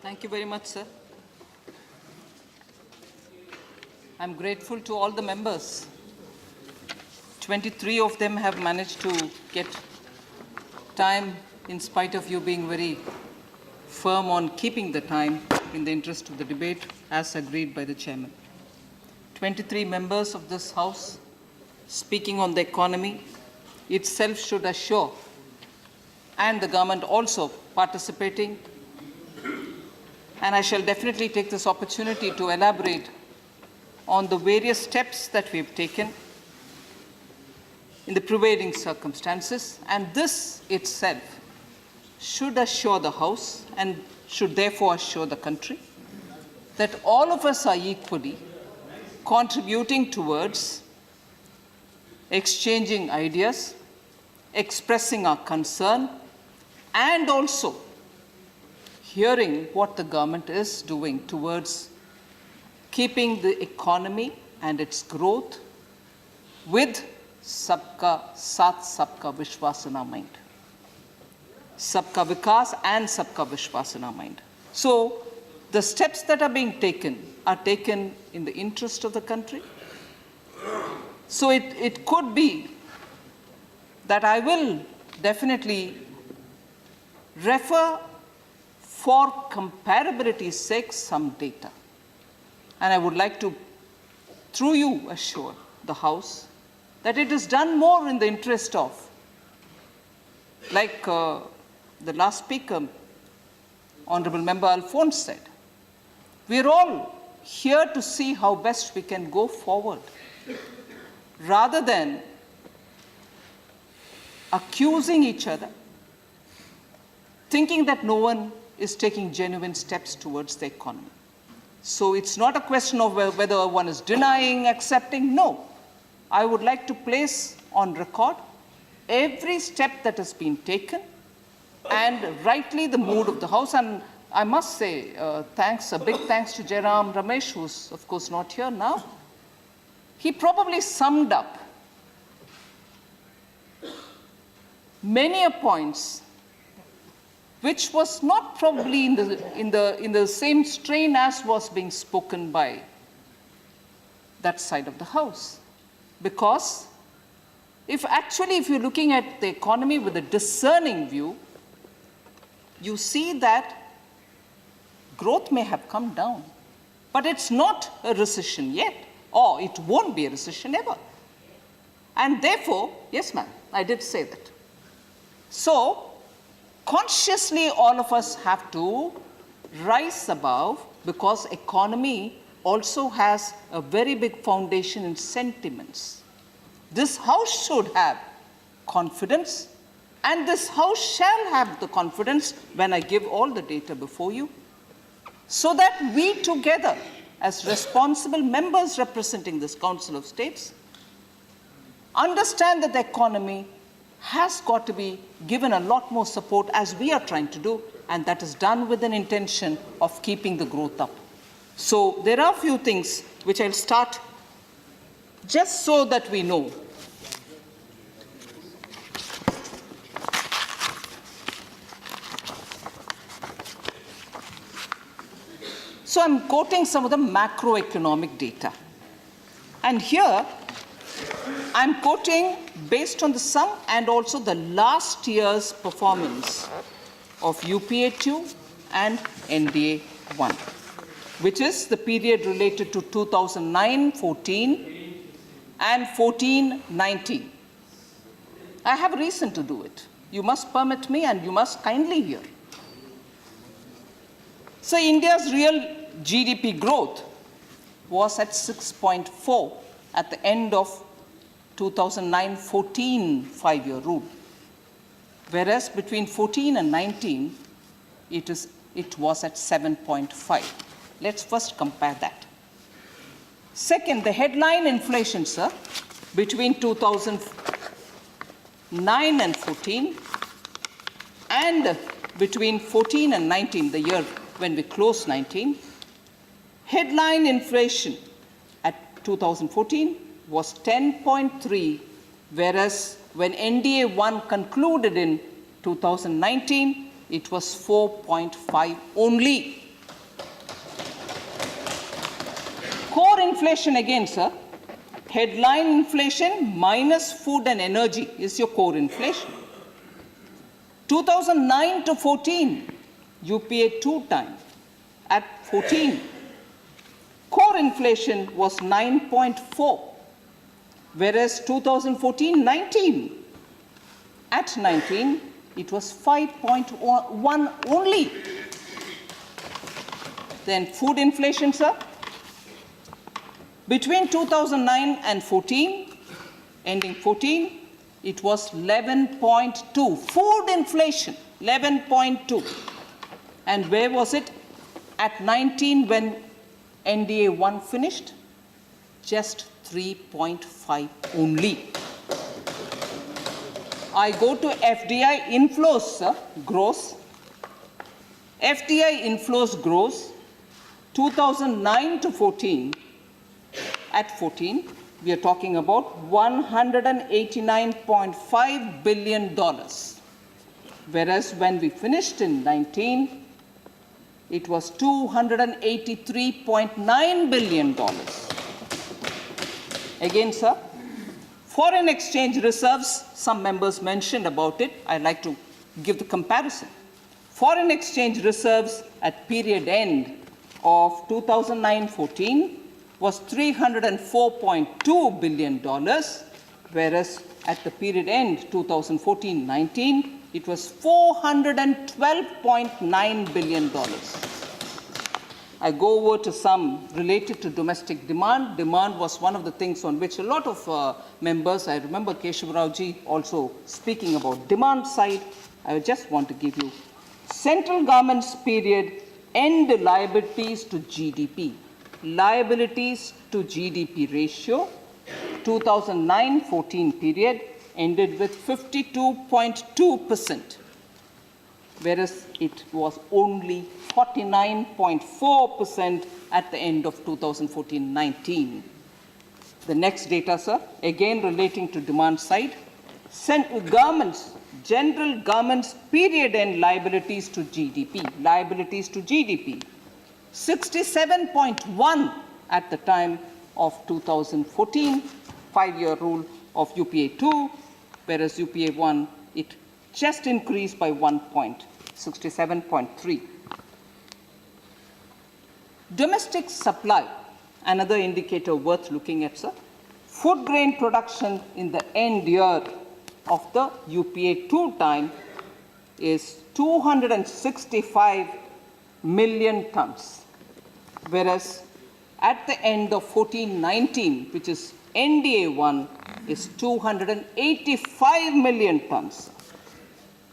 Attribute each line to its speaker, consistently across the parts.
Speaker 1: Thank you very much, sir. I'm grateful to all the members. 23 of them have managed to get time in spite of you being very firm on keeping the time in the interest of the debate as agreed by the chairman. 23 members of this House speaking on the economy itself should assure, and the government also participating. And I shall definitely take this opportunity to elaborate on the various steps that we've taken in the prevailing circumstances, and this itself should assure the House and should therefore assure the country that all of us are equally contributing towards exchanging ideas, expressing our concern, and also hearing what the government is doing towards keeping the economy and its growth with Sabka Saath, Sabka Vishwas in our mind. Sabka Vikas and Sabka Vishwas in our mind. So the steps that are being taken are taken in the interest of the country. So it could be that I will definitely refer for comparability's sake some data. And I would like to, through you, assure the House that it is done more in the interest of, like the last speaker, Honorable Member Alphonse said, we are all here to see how best we can go forward, rather than accusing each other, thinking that no one is taking genuine steps towards the economy. So it's not a question of whether one is denying, accepting. No. I would like to place on record every step that has been taken and rightly the mood of the House. And I must say a big thanks to Jairam Ramesh, who's of course not here now. He probably summed up many a points which was not probably in the same strain as was being spoken by that side of the House. Because if you're looking at the economy with a discerning view, you see that growth may have come down, but it's not a recession yet, or it won't be a recession ever. And therefore, yes ma'am, I did say that. So, consciously all of us have to rise above, because economy also has a very big foundation in sentiments. This House should have confidence, and this House shall have the confidence when I give all the data before you, so that we together, as responsible members representing this Council of States, understand that the economy has got to be given a lot more support, as we are trying to do, and that is done with an intention of keeping the growth up. So there are a few things which I'll start just so that we know. So I'm quoting some of the macroeconomic data. And here I'm quoting based on the sum and also the last year's performance of UPA2 and NDA1, which is the period related to 2009-14 and 14-19. I have a reason to do it. You must permit me and you must kindly hear. So India's real GDP growth was at 6.4 at the end of 2009-14 five-year rule, whereas between 14 and 19, it was at 7.5. Let's first compare that. Second, the headline inflation, sir, between 2009 and 14, and between 14 and 19, the year when we closed 19, headline inflation at 2014 was 10.3, whereas when NDA1 concluded in 2019, it was 4.5 only. Core inflation again, sir. Headline inflation minus food and energy is your core inflation. 2009 to 14, UPA 2 time at 14. Core inflation was 9.4, whereas 2014-19 at 19, it was 5.1 only. Then food inflation, sir. Between 2009 and 14, ending 14, it was 11.2. Food inflation, 11.2. And where was it at 19 when NDA 1 finished? Just 3.5 only. I go to FDI inflows, sir, gross. FDI inflows gross 2009 to 14. At 14, we are talking about $189.5 billion. Whereas when we finished in 19, it was $283.9 billion. Again, sir, foreign exchange reserves, some members mentioned about it. I'd like to give the comparison. Foreign exchange reserves at period end of 2009-14 was $304.2 billion, whereas at the period end 2014-19, it was $412.9 billion. I go over to some related to domestic demand. Demand was one of the things on which a lot of members, I remember Keshav Raoji also speaking about demand side. I just want to give you central government's period end liabilities to GDP. Liabilities to GDP ratio, 2009-14 period, ended with 52.2%, whereas it was only 49.4% at the end of 2014-19. The next data, sir, again relating to demand side, general government's period end liabilities to GDP, 67.1 at the time of 2014, 5-year rule of UPA 2, whereas UPA 1, it just increased by 1 point, 67.3. Domestic supply, another indicator worth looking at, sir. Food grain production in the end year of the UPA 2 time is 265 million tons, whereas at the end of 14-19, which is NDA 1, is 285 million tons.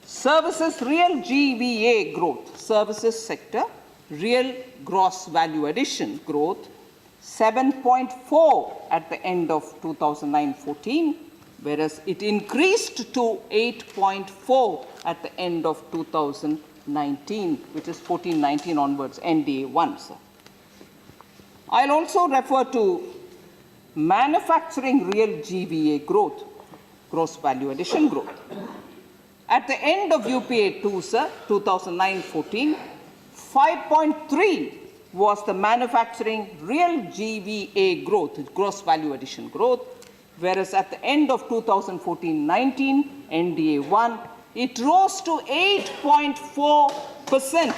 Speaker 1: Services real GVA growth, services sector, real gross value addition growth, 7.4 at the end of 2009-14, whereas it increased to 8.4 at the end of 2019, which is 14-19 onwards, NDA 1, sir. I'll also refer to manufacturing real GVA growth, gross value addition growth. At the end of UPA 2, sir, 2009-14, 5.3 was the manufacturing real GVA growth, gross value addition growth, whereas at the end of 2014-19, NDA 1, it rose to 8.4%.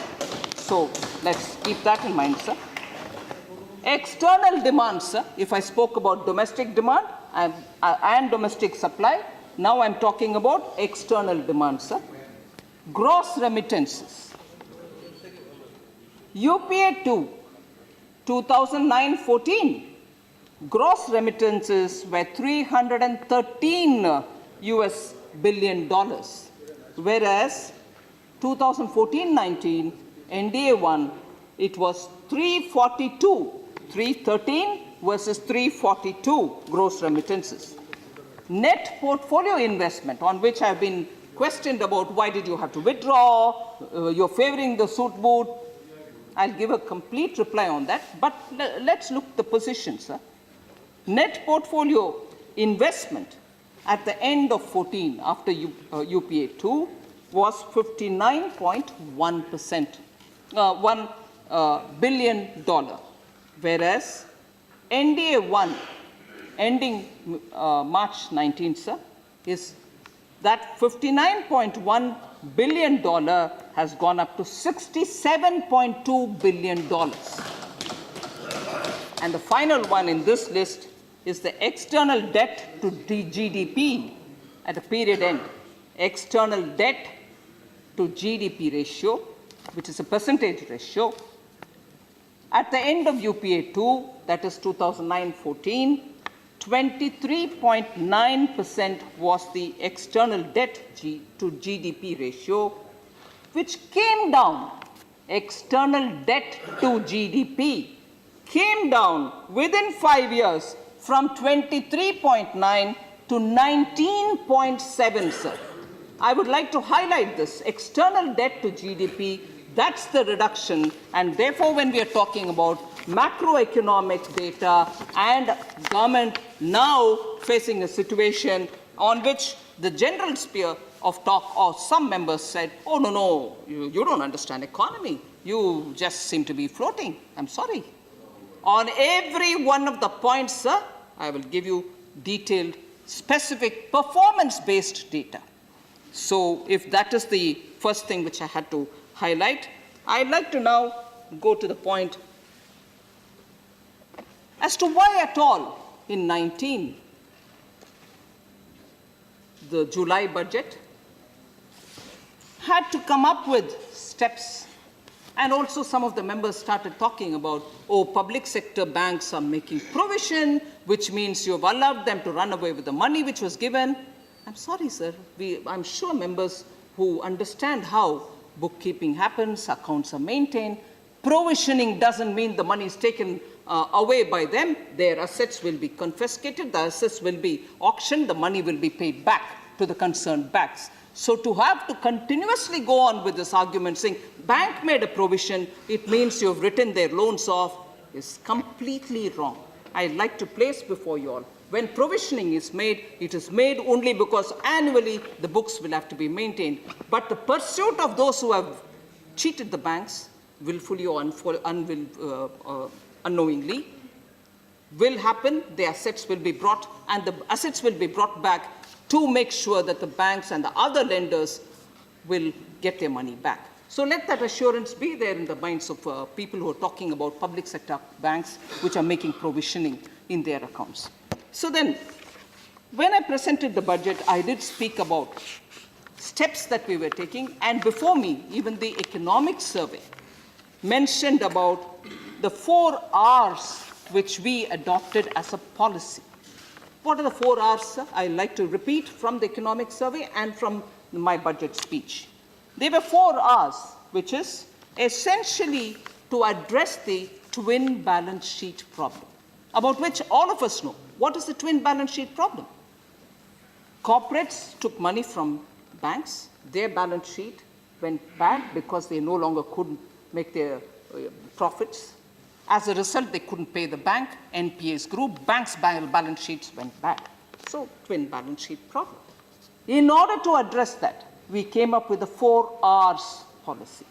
Speaker 1: So let's keep that in mind, sir. External demand, sir, if I spoke about domestic demand and domestic supply, now I'm talking about external demand, sir. Gross remittances. UPA 2, 2009-14, gross remittances were $313 billion, whereas 2014-19, NDA 1, it was 313 versus 342 gross remittances. Net portfolio investment, on which I've been questioned about why did you have to withdraw, you're favoring the suit boot. I'll give a complete reply on that, but let's look at the position, sir. Net portfolio investment at the end of 14 after UPA 2 was 59.1%, $1 billion, whereas NDA 1, ending March 19, sir, is that $59.1 billion has gone up to $67.2 billion. And the final one in this list is the external debt to GDP at a period end. External debt to GDP ratio, which is a percentage ratio. At the end of UPA 2, that is 2009-14, 23.9% was the external debt to GDP ratio, which came down. External debt to GDP came down within 5 years from 23.9 to 19.7, sir. I would like to highlight this. External debt to GDP, that's the reduction. And therefore, when we are talking about macroeconomic data and government now facing a situation on which the general sphere of talk or some members said, oh, no, you don't understand economy. You just seem to be floating. I'm sorry. On every one of the points, sir, I will give you detailed, specific, performance-based data. So if that is the first thing which I had to highlight, I'd like to now go to the point as to why at all in 19, the July budget had to come up with steps. And also some of the members started talking about, oh, public sector banks are making provision, which means you've allowed them to run away with the money which was given. I'm sorry, sir. I'm sure members who understand how bookkeeping happens, accounts are maintained, provisioning doesn't mean the money is taken away by them. Their assets will be confiscated, the assets will be auctioned, the money will be paid back to the concerned banks. So to have to continuously go on with this argument saying bank made a provision, it means you've written their loans off, is completely wrong. I'd like to place before you all, when provisioning is made, it is made only because annually the books will have to be maintained. But the pursuit of those who have cheated the banks, willfully or unknowingly, will happen. The assets will be brought, and the assets will be brought back to make sure that the banks and the other lenders will get their money back. So let that assurance be there in the minds of people who are talking about public sector banks which are making provisioning in their accounts. So then, when I presented the budget, I did speak about steps that we were taking, and before me, even the economic survey mentioned about the 4 R's which we adopted as a policy. What are the 4 R's, sir? I like to repeat from the economic survey and from my budget speech. There were 4 R's, which is essentially to address the twin balance sheet problem, about which all of us know. What is the twin balance sheet problem? Corporates took money from banks. Their balance sheet went bad because they no longer could make their profits. As a result, they couldn't pay the bank. NPAs grew. Banks' balance sheets went bad. So, twin balance sheet problem. In order to address that, we came up with the 4 R's policy.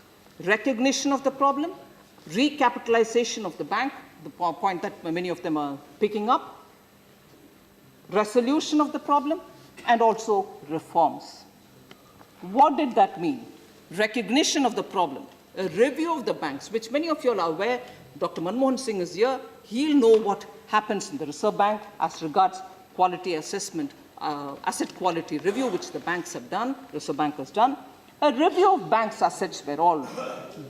Speaker 1: Recognition of the problem, recapitalization of the bank, the point that many of them are picking up, resolution of the problem, and also reforms. What did that mean? Recognition of the problem, a review of the banks, which many of you are aware. Dr. Manmohan Singh is here. He'll know what happens in the Reserve Bank as regards quality assessment, asset quality review, which the banks have done, Reserve Bank has done. A review of banks' assets were all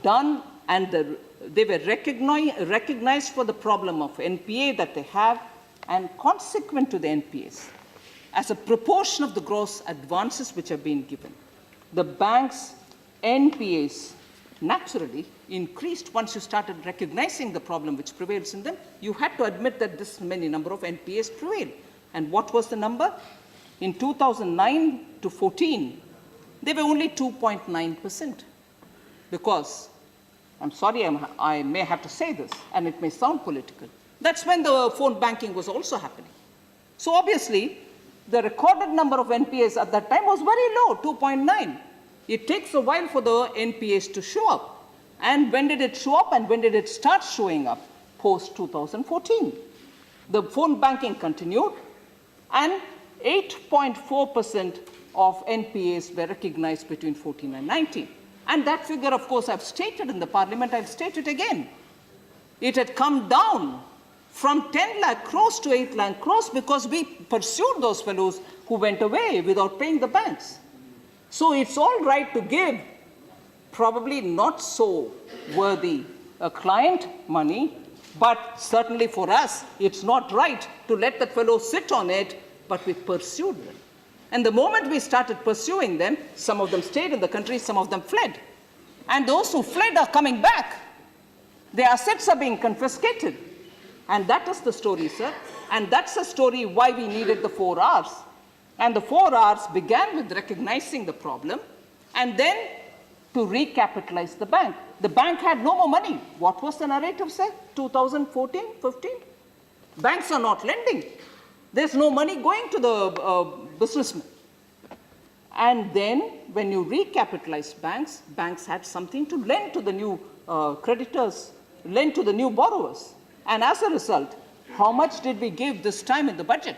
Speaker 1: done, and they were recognized for the problem of NPA that they have, and consequent to the NPAs, as a proportion of the gross advances which have been given, the bank's NPAs naturally increased. Once you started recognizing the problem which prevails in them, you had to admit that this many number of NPAs prevail. And what was the number? In 2009 to 14, they were only 2.9%. Because, I'm sorry, I may have to say this, and it may sound political, that's when the phone banking was also happening. So obviously, the recorded number of NPAs at that time was very low, 2.9. It takes a while for the NPAs to show up. And when did it show up, and when did it start showing up? Post 2014. The phone banking continued, and 8.4% of NPAs were recognized between 14 and 19. And that figure, of course, I've stated in the parliament, I'll state it again. It had come down from 10 lakh crores to 8 lakh crores because we pursued those fellows who went away without paying the banks. So it's all right to give probably not so worthy a client money, but certainly for us, it's not right to let that fellow sit on it, but we pursued them. And the moment we started pursuing them, some of them stayed in the country, some of them fled. And those who fled are coming back. Their assets are being confiscated. And that is the story, sir. And that's the story why we needed the 4 Rs. And the 4 Rs began with recognizing the problem and then to recapitalize the bank. The bank had no more money. What was the narrative, sir? 2014, 15? Banks are not lending. There's no money going to the businessmen. And then when you recapitalized banks, banks had something to lend to the new creditors, lend to the new borrowers. And as a result, how much did we give this time in the budget?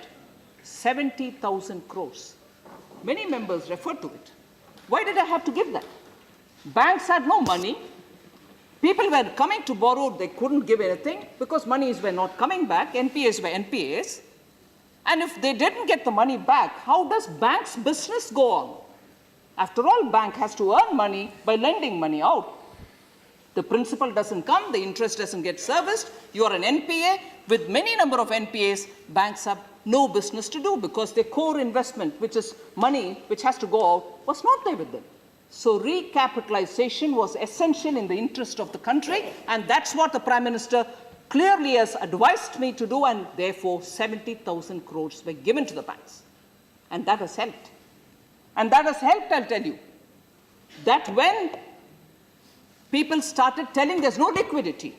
Speaker 1: 70,000 crores. Many members referred to it. Why did I have to give that? Banks had no money. People were coming to borrow, they couldn't give anything because monies were not coming back, NPAs were NPAs. And if they didn't get the money back, how does bank's business go on? After all, bank has to earn money by lending money out. The principal doesn't come, the interest doesn't get serviced, you are an NPA. With many number of NPAs, banks have no business to do because their core investment, which is money which has to go out, was not there with them. So recapitalization was essential in the interest of the country, and that's what the Prime Minister clearly has advised me to do, and therefore 70,000 crores were given to the banks. And that has helped. And that has helped, I'll tell you, that when people started telling there's no liquidity,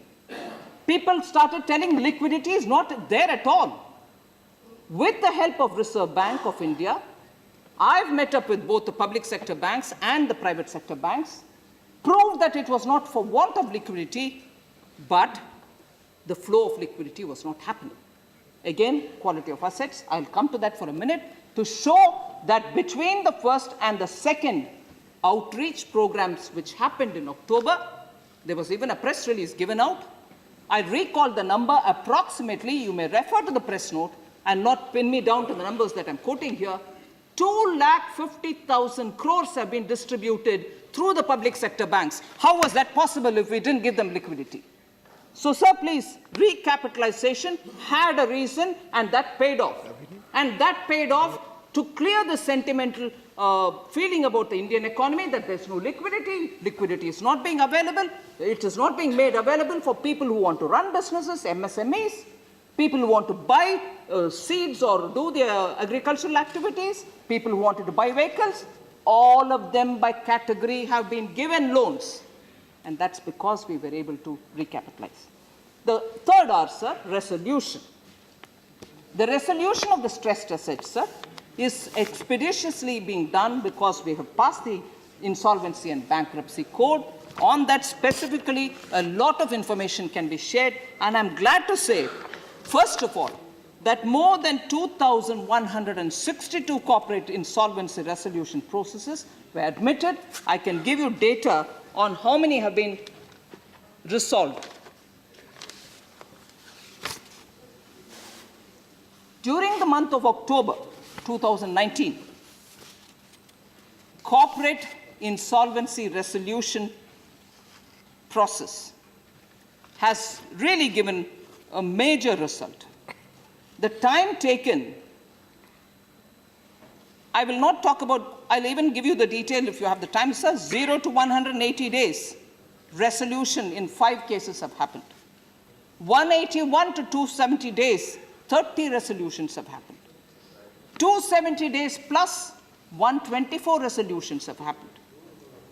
Speaker 1: people started telling liquidity is not there at all. With the help of Reserve Bank of India, I've met up with both the public sector banks and the private sector banks, proved that it was not for want of liquidity, but the flow of liquidity was not happening. Again, quality of assets, I'll come to that for a minute, to show that between the first and the second outreach programs which happened in October, there was even a press release given out. I recall the number approximately, you may refer to the press note and not pin me down to the numbers that I'm quoting here. 250,000 crores have been distributed through the public sector banks. How was that possible if we didn't give them liquidity? So, sir, please, recapitalization had a reason, and that paid off. And that paid off to clear the sentimental feeling about the Indian economy that there's no liquidity, liquidity is not being available, it is not being made available for people who want to run businesses, MSMEs, people who want to buy seeds or do their agricultural activities, people who wanted to buy vehicles, all of them by category have been given loans. And that's because we were able to recapitalize. The third R, sir, resolution. The resolution of the stressed assets, sir, is expeditiously being done because we have passed the Insolvency and Bankruptcy Code. On that specifically, a lot of information can be shared, and I'm glad to say, first of all, that more than 2,162 corporate insolvency resolution processes were admitted. I can give you data on how many have been resolved. During the month of October 2019, corporate insolvency resolution process has really given a major result. The time taken, I will not talk about, I'll even give you the detail if you have the time, sir. 0 to 180 days, resolution in 5 cases have happened. 181 to 270 days, 30 resolutions have happened. 270 days plus 124 resolutions have happened.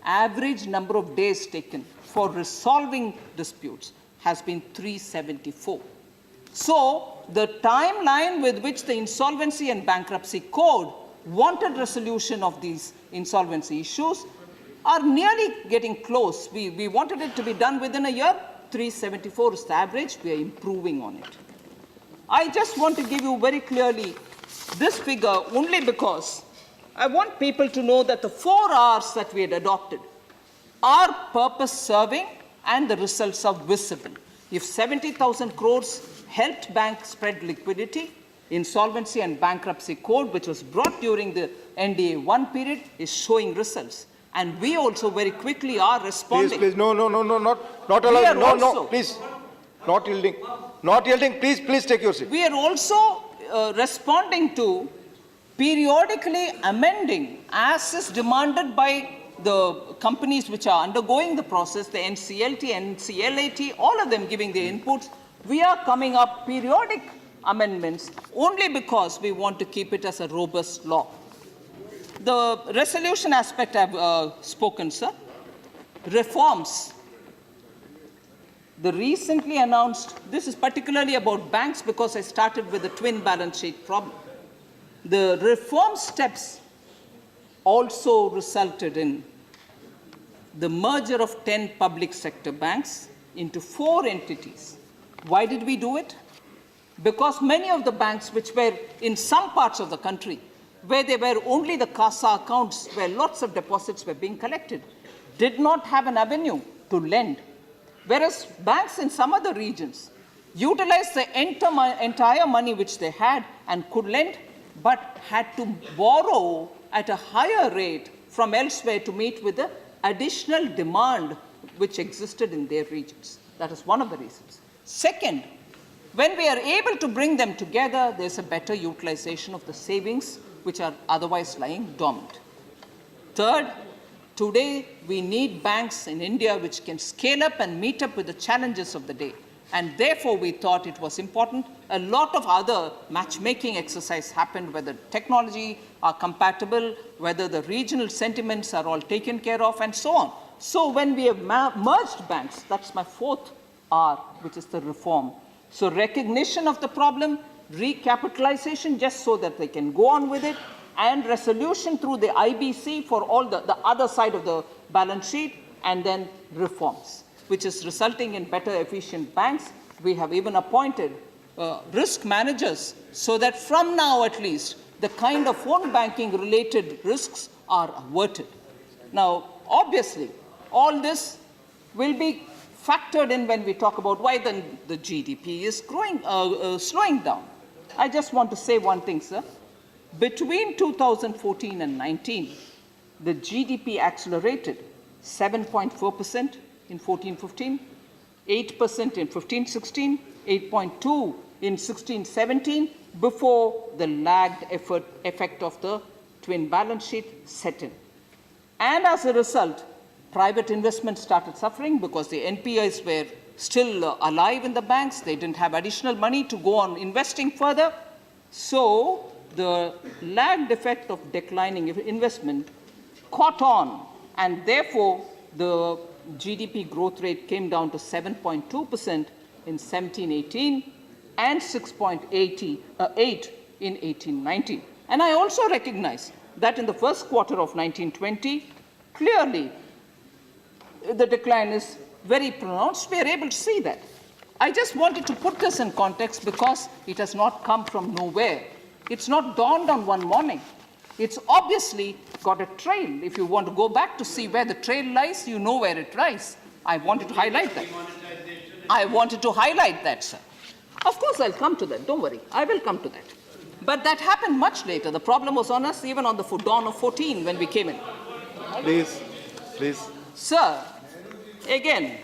Speaker 1: Average number of days taken for resolving disputes has been 374. So the timeline with which the Insolvency and Bankruptcy Code wanted resolution of these insolvency issues are nearly getting close. We wanted it to be done within a year. 374 is the average. We are improving on it. I just want to give you very clearly this figure only because I want people to know that the 4 R's that we had adopted are purpose-serving and the results are visible. If 70,000 crores helped banks spread liquidity, insolvency and bankruptcy code, which was brought during the NDA 1 period, is showing results. And we also very quickly are responding.
Speaker 2: Please, no, not allowed. No, please. Not yielding. Not yielding. Please take your seat.
Speaker 1: We are also responding to periodically amending as is demanded by the companies which are undergoing the process, the NCLT, NCLAT, all of them giving their inputs. We are coming up periodic amendments only because we want to keep it as a robust law. The resolution aspect I've spoken, sir. Reforms. The recently announced, this is particularly about banks because I started with the twin balance sheet problem. The reform steps also resulted in the merger of 10 public sector banks into 4 entities. Why did we do it? Because many of the banks which were in some parts of the country, where there were only the CASA accounts where lots of deposits were being collected, did not have an avenue to lend. Whereas banks in some other regions utilized the entire money which they had and could lend, but had to borrow at a higher rate from elsewhere to meet with the additional demand which existed in their regions. That is one of the reasons. Second, when we are able to bring them together, there's a better utilization of the savings which are otherwise lying dormant. Third, today we need banks in India which can scale up and meet up with the challenges of the day. And therefore, we thought it was important. A lot of other matchmaking exercise happened, whether technology are compatible, whether the regional sentiments are all taken care of, and so on. So when we have merged banks, that's my 4th R, which is the reform. So recognition of the problem, recapitalization just so that they can go on with it, and resolution through the IBC for all the other side of the balance sheet, and then reforms, which is resulting in better efficient banks. We have even appointed risk managers so that from now at least the kind of phone banking related risks are averted. Now, obviously, all this will be factored in when we talk about why then the GDP is growing, slowing down. I just want to say one thing, sir. Between 2014 and 19, the GDP accelerated 7.4% in 14-15, 8% in 15-16, 8.2 in 16-17, before the lagged effect of the twin balance sheet set in. And as a result, private investment started suffering because the NPIs were still alive in the banks. They didn't have additional money to go on investing further. So the lagged effect of declining investment caught on, and therefore the GDP growth rate came down to 7.2% in 17-18 and 6.8 in 18-19. And I also recognize that in the first quarter of 19-20, clearly the decline is very pronounced. We are able to see that. I just wanted to put this in context because it has not come from nowhere. It's not dawned on one morning. It's obviously got a trail. If you want to go back to see where the trail lies, you know where it lies. I wanted to highlight that. I wanted to highlight that, sir. Of course, I'll come to that. Don't worry. I will come to that. But that happened much later. The problem was on us even on the dawn of 14 when we came in.
Speaker 2: Please.
Speaker 1: Sir, again,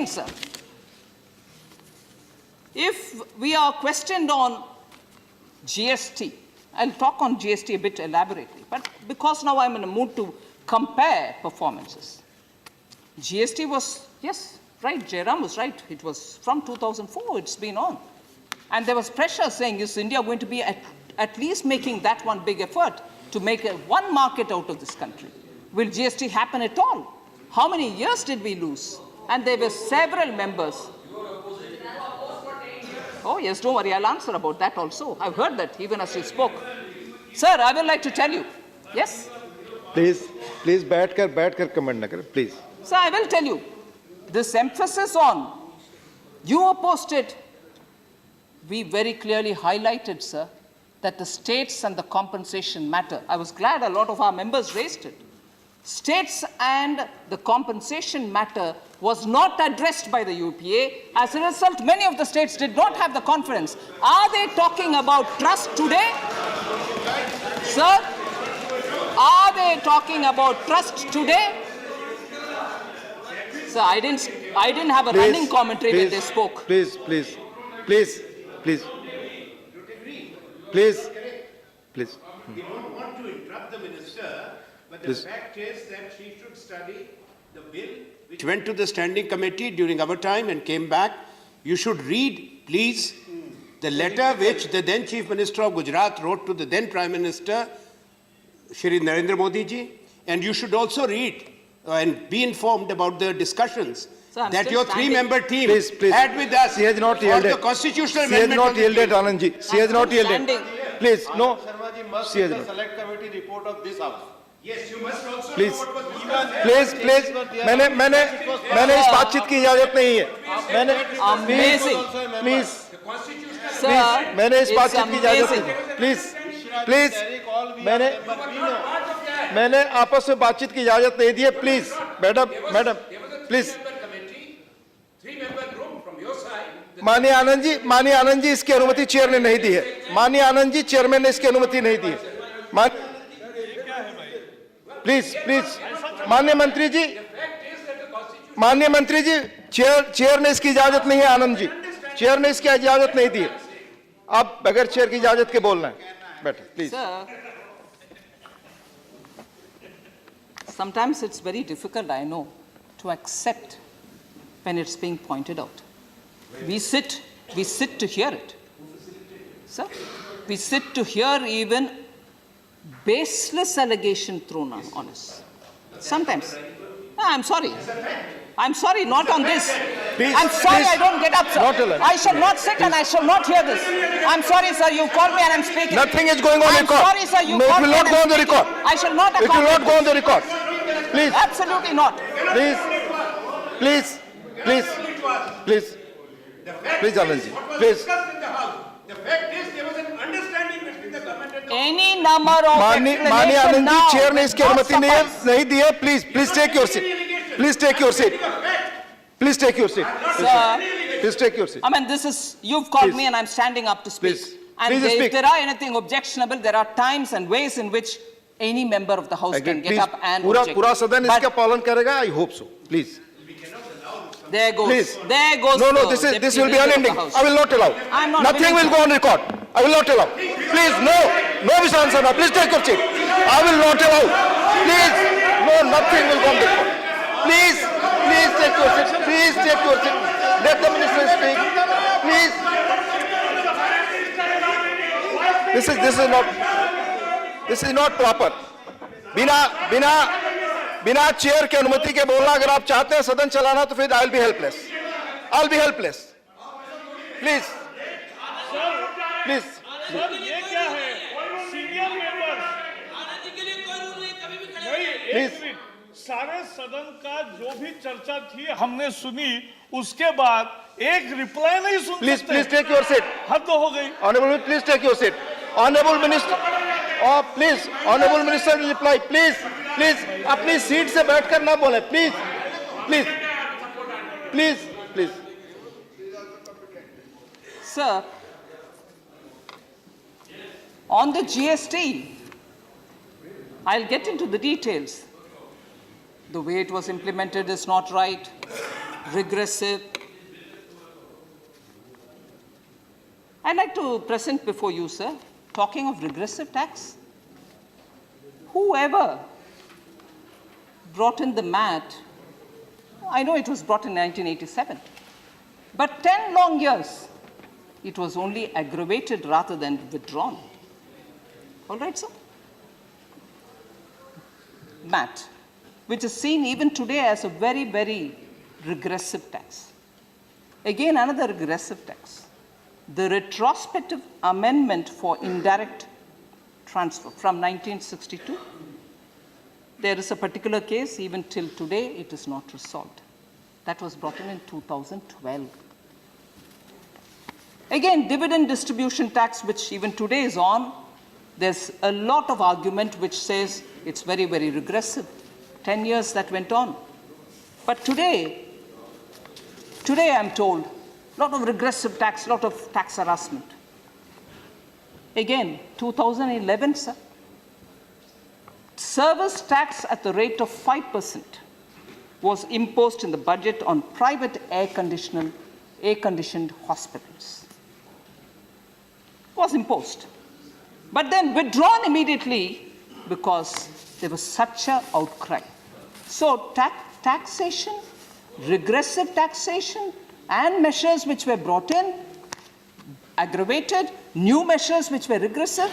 Speaker 1: sir, if we are questioned on GST, I'll talk on GST a bit elaborately, but because now I'm in a mood to compare performances. GST was, yes, right, Jairam was right. It was from 2004, it's been on. And there was pressure saying, is India going to be at least making that one big effort to make one market out of this country? Will GST happen at all? How many years did we lose? And there were several members. Oh, yes, don't worry, I'll answer about that also. I've heard that even as you spoke. Sir, I would like to tell you. Yes?
Speaker 2: Please, बैठ कर comment ना करें, please.
Speaker 1: Sir, I will tell you. This emphasis on, you opposed it, we very clearly highlighted, sir, that the states and the compensation matter. I was glad a lot of our members raised it. States and the compensation matter was not addressed by the UPA. As a result, many of the states did not have the confidence. Are they talking about trust today? Sir, are they talking about trust today? Sir, I didn't have a running commentary when they spoke.
Speaker 2: Please.
Speaker 3: We don't want to interrupt the minister, but the fact is that she should study the bill which went to the standing committee during our time and came back. You should read, please, the letter which the then Chief Minister of Gujarat wrote to the then Prime Minister, Shri Narendra Modi ji, and you should also read and be informed about the discussions that your three-member team had with us.
Speaker 2: She has not yielded.
Speaker 3: The constitutional
Speaker 2: She has
Speaker 3: amendment.
Speaker 2: not yielded, Anandji. She has not yielded. Please, no.
Speaker 4: Sharma ji must
Speaker 2: She has
Speaker 4: read the
Speaker 2: not.
Speaker 4: select committee report of this house.
Speaker 3: Yes, you must also
Speaker 2: Please.
Speaker 3: know what was discussed.
Speaker 2: Please. मैंने इस बातचीत की इजाजत नहीं है.
Speaker 1: Amazing.
Speaker 2: Please.
Speaker 1: Sir,
Speaker 2: मैंने इस
Speaker 1: it's
Speaker 2: बातचीत की इजाजत
Speaker 1: amazing.
Speaker 2: नहीं है. Please. मैंने आपस में बातचीत की इजाजत नहीं दी है. Please, madam, please. माननीय आनंद जी इसकी अनुमति चेयर ने नहीं दी है. माननीय आनंद जी, चेयरमैन ने इसकी अनुमति नहीं दी है. प्लीज, माननीय मंत्री जी, चेयर ने इसकी इजाजत नहीं है. आनंद जी, चेयर ने इसकी इजाजत नहीं दी है. आप बगैर चेयर की इजाजत के बोलना है. बैठे, please.
Speaker 1: Sir, sometimes it's very difficult, I know, to accept when it's being pointed out. We sit to hear it. Sir, we sit to hear even baseless allegation thrown on us. Sometimes. No, I'm sorry, not on this.
Speaker 2: Please,
Speaker 1: I'm sorry,
Speaker 2: please.
Speaker 1: I don't get up, sir.
Speaker 2: Not allowed.
Speaker 1: I shall not sit and I shall not hear this. I'm sorry, sir, you called me and I'm speaking.
Speaker 2: Nothing is going on
Speaker 1: I'm
Speaker 2: record.
Speaker 1: sorry, sir, you
Speaker 2: No, it
Speaker 1: called
Speaker 2: will
Speaker 1: me
Speaker 2: not
Speaker 1: and
Speaker 2: go
Speaker 1: I'm
Speaker 2: on the
Speaker 1: speaking.
Speaker 2: record.
Speaker 1: I shall not
Speaker 2: It will not
Speaker 1: accommodate
Speaker 2: go on the record. Please,
Speaker 1: Absolutely not.
Speaker 2: please, Anand ji, please.
Speaker 3: Discussed in the House. The fact is there was an understanding between the government and the
Speaker 1: Any number of
Speaker 2: माननीय
Speaker 1: explanation
Speaker 2: Anand ji,
Speaker 1: now
Speaker 2: chair ने
Speaker 1: will
Speaker 2: इसकी
Speaker 1: not
Speaker 2: अनुमति
Speaker 1: suffice.
Speaker 2: नहीं दी है. Please take your seat. Please take your seat. Please take your seat.
Speaker 1: Sir,
Speaker 2: Please take your seat.
Speaker 1: I mean, you've called
Speaker 2: Please.
Speaker 1: me and I'm standing up to speak.
Speaker 2: Please.
Speaker 1: And
Speaker 2: Please
Speaker 1: if
Speaker 2: speak.
Speaker 1: there are anything objectionable, there are times and ways in which any member of the House can get
Speaker 2: Please,
Speaker 1: up and
Speaker 2: पूरा
Speaker 1: object.
Speaker 2: सदन
Speaker 1: But
Speaker 2: इसका पालन करेगा. I hope so. Please.
Speaker 1: there goes,
Speaker 2: Please.
Speaker 1: there goes
Speaker 2: No,
Speaker 1: the
Speaker 2: this
Speaker 1: Deputy
Speaker 2: will be
Speaker 1: Leader of the
Speaker 2: unending.
Speaker 1: House.
Speaker 2: I will not allow.
Speaker 1: I'm not
Speaker 2: Nothing
Speaker 1: willing
Speaker 2: will go on record. I will not allow. Please, no, Mr. Ansana, please take your seat. I will not allow. Please, no, nothing will go on record. Please take your seat. Please take your seat. Let the minister speak. Please. This is not proper. बिना chair की अनुमति के बोलना, अगर आप चाहते हैं सदन चलाना, तो फिर I'll be helpless. Please.
Speaker 5: Sir ये क्या है सीनियर मेंबर
Speaker 2: Please.
Speaker 5: सारे सदन का जो भी चर्चा थी हमने सुनी, उसके बाद एक रिप्लाई नहीं सुन
Speaker 2: Please
Speaker 5: सकते.
Speaker 2: take your seat.
Speaker 5: हद हो गई.
Speaker 2: Honorable, please take your seat. Honorable Minister, Honorable Minister will reply. Please, अपनी सीट से बैठकर ना बोले. Please.
Speaker 1: Sir, on the GST, I'll get into the details. The way it was implemented is not right, regressive. I'd like to present before you, sir, talking of regressive tax. Whoever brought in the MAT, I know it was brought in 1987, but 10 long years, it was only aggravated rather than withdrawn. All right, sir? MAT, which is seen even today as a very, very regressive tax. Again, another regressive tax. The retrospective amendment for indirect transfer from 1962. There is a particular case, even till today, it is not resolved. That was brought in 2012. Again, dividend distribution tax, which even today is on, there's a lot of argument which says it's very, very regressive. 10 years that went on. But today I'm told, a lot of regressive tax, a lot of tax harassment. Again, 2011, sir, service tax at the rate of 5% was imposed in the budget on private air-conditioned hospitals. Was imposed. But then withdrawn immediately because there was such an outcry. So taxation, regressive taxation, and measures which were brought in, aggravated, new measures which were regressive,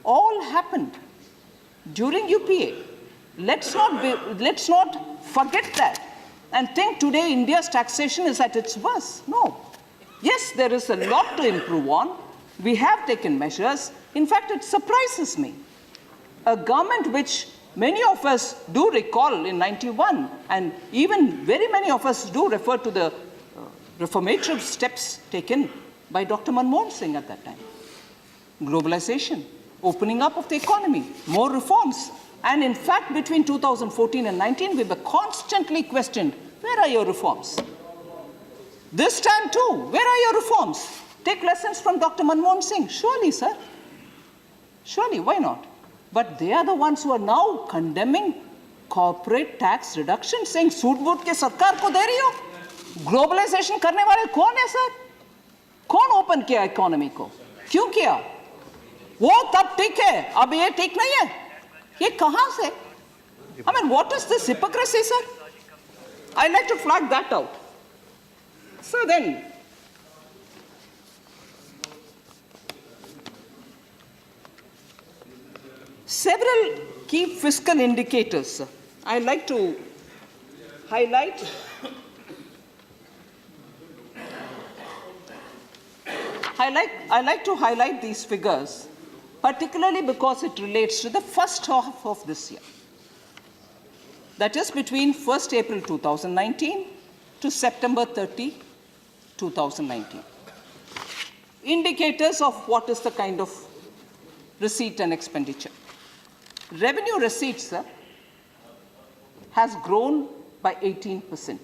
Speaker 1: all happened during UPA. Let's not forget that and think today India's taxation is at its worst. No. Yes, there is a lot to improve on. We have taken measures. In fact, it surprises me. A government which many of us do recall in 91, and even very many of us do refer to the reformative steps taken by Dr. Manmohan Singh at that time. Globalization, opening up of the economy, more reforms. And in fact, between 2014 and 19, we were constantly questioned, where are your reforms? This time too, where are your reforms? Take lessons from Dr. Manmohan Singh. Surely, sir. Surely, why not? But they are the ones who are now condemning corporate tax reduction, saying, suit boot के सरकार को दे रही हो? Globalization करने वाले कौन है, sir? कौन ओपन किया इकोनॉमी को? क्यों किया? वो तब ठीक है, अब ये ठीक नहीं है. ये कहां से? I mean, what is this hypocrisy, sir? I'd like to flag that out. So then, several key fiscal indicators I'd like to highlight. I like to highlight these figures, particularly because it relates to the first half of this year. That is between 1st April 2019 to September 30, 2019. Indicators of what is the kind of receipt and expenditure. Revenue receipts has grown by 18%.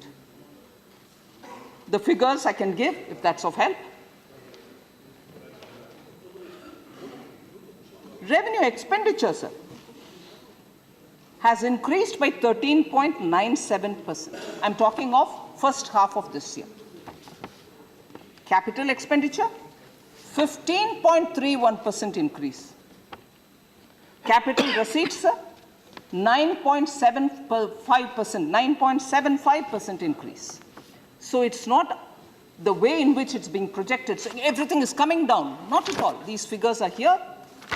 Speaker 1: The figures I can give, if that's of help. Revenue expenditure, sir, has increased by 13.97%. I'm talking of first half of this year. Capital expenditure, 15.31% increase. Capital receipts, sir, 9.75% increase. So it's not the way in which it's being projected. So everything is coming down. Not at all. These figures are here.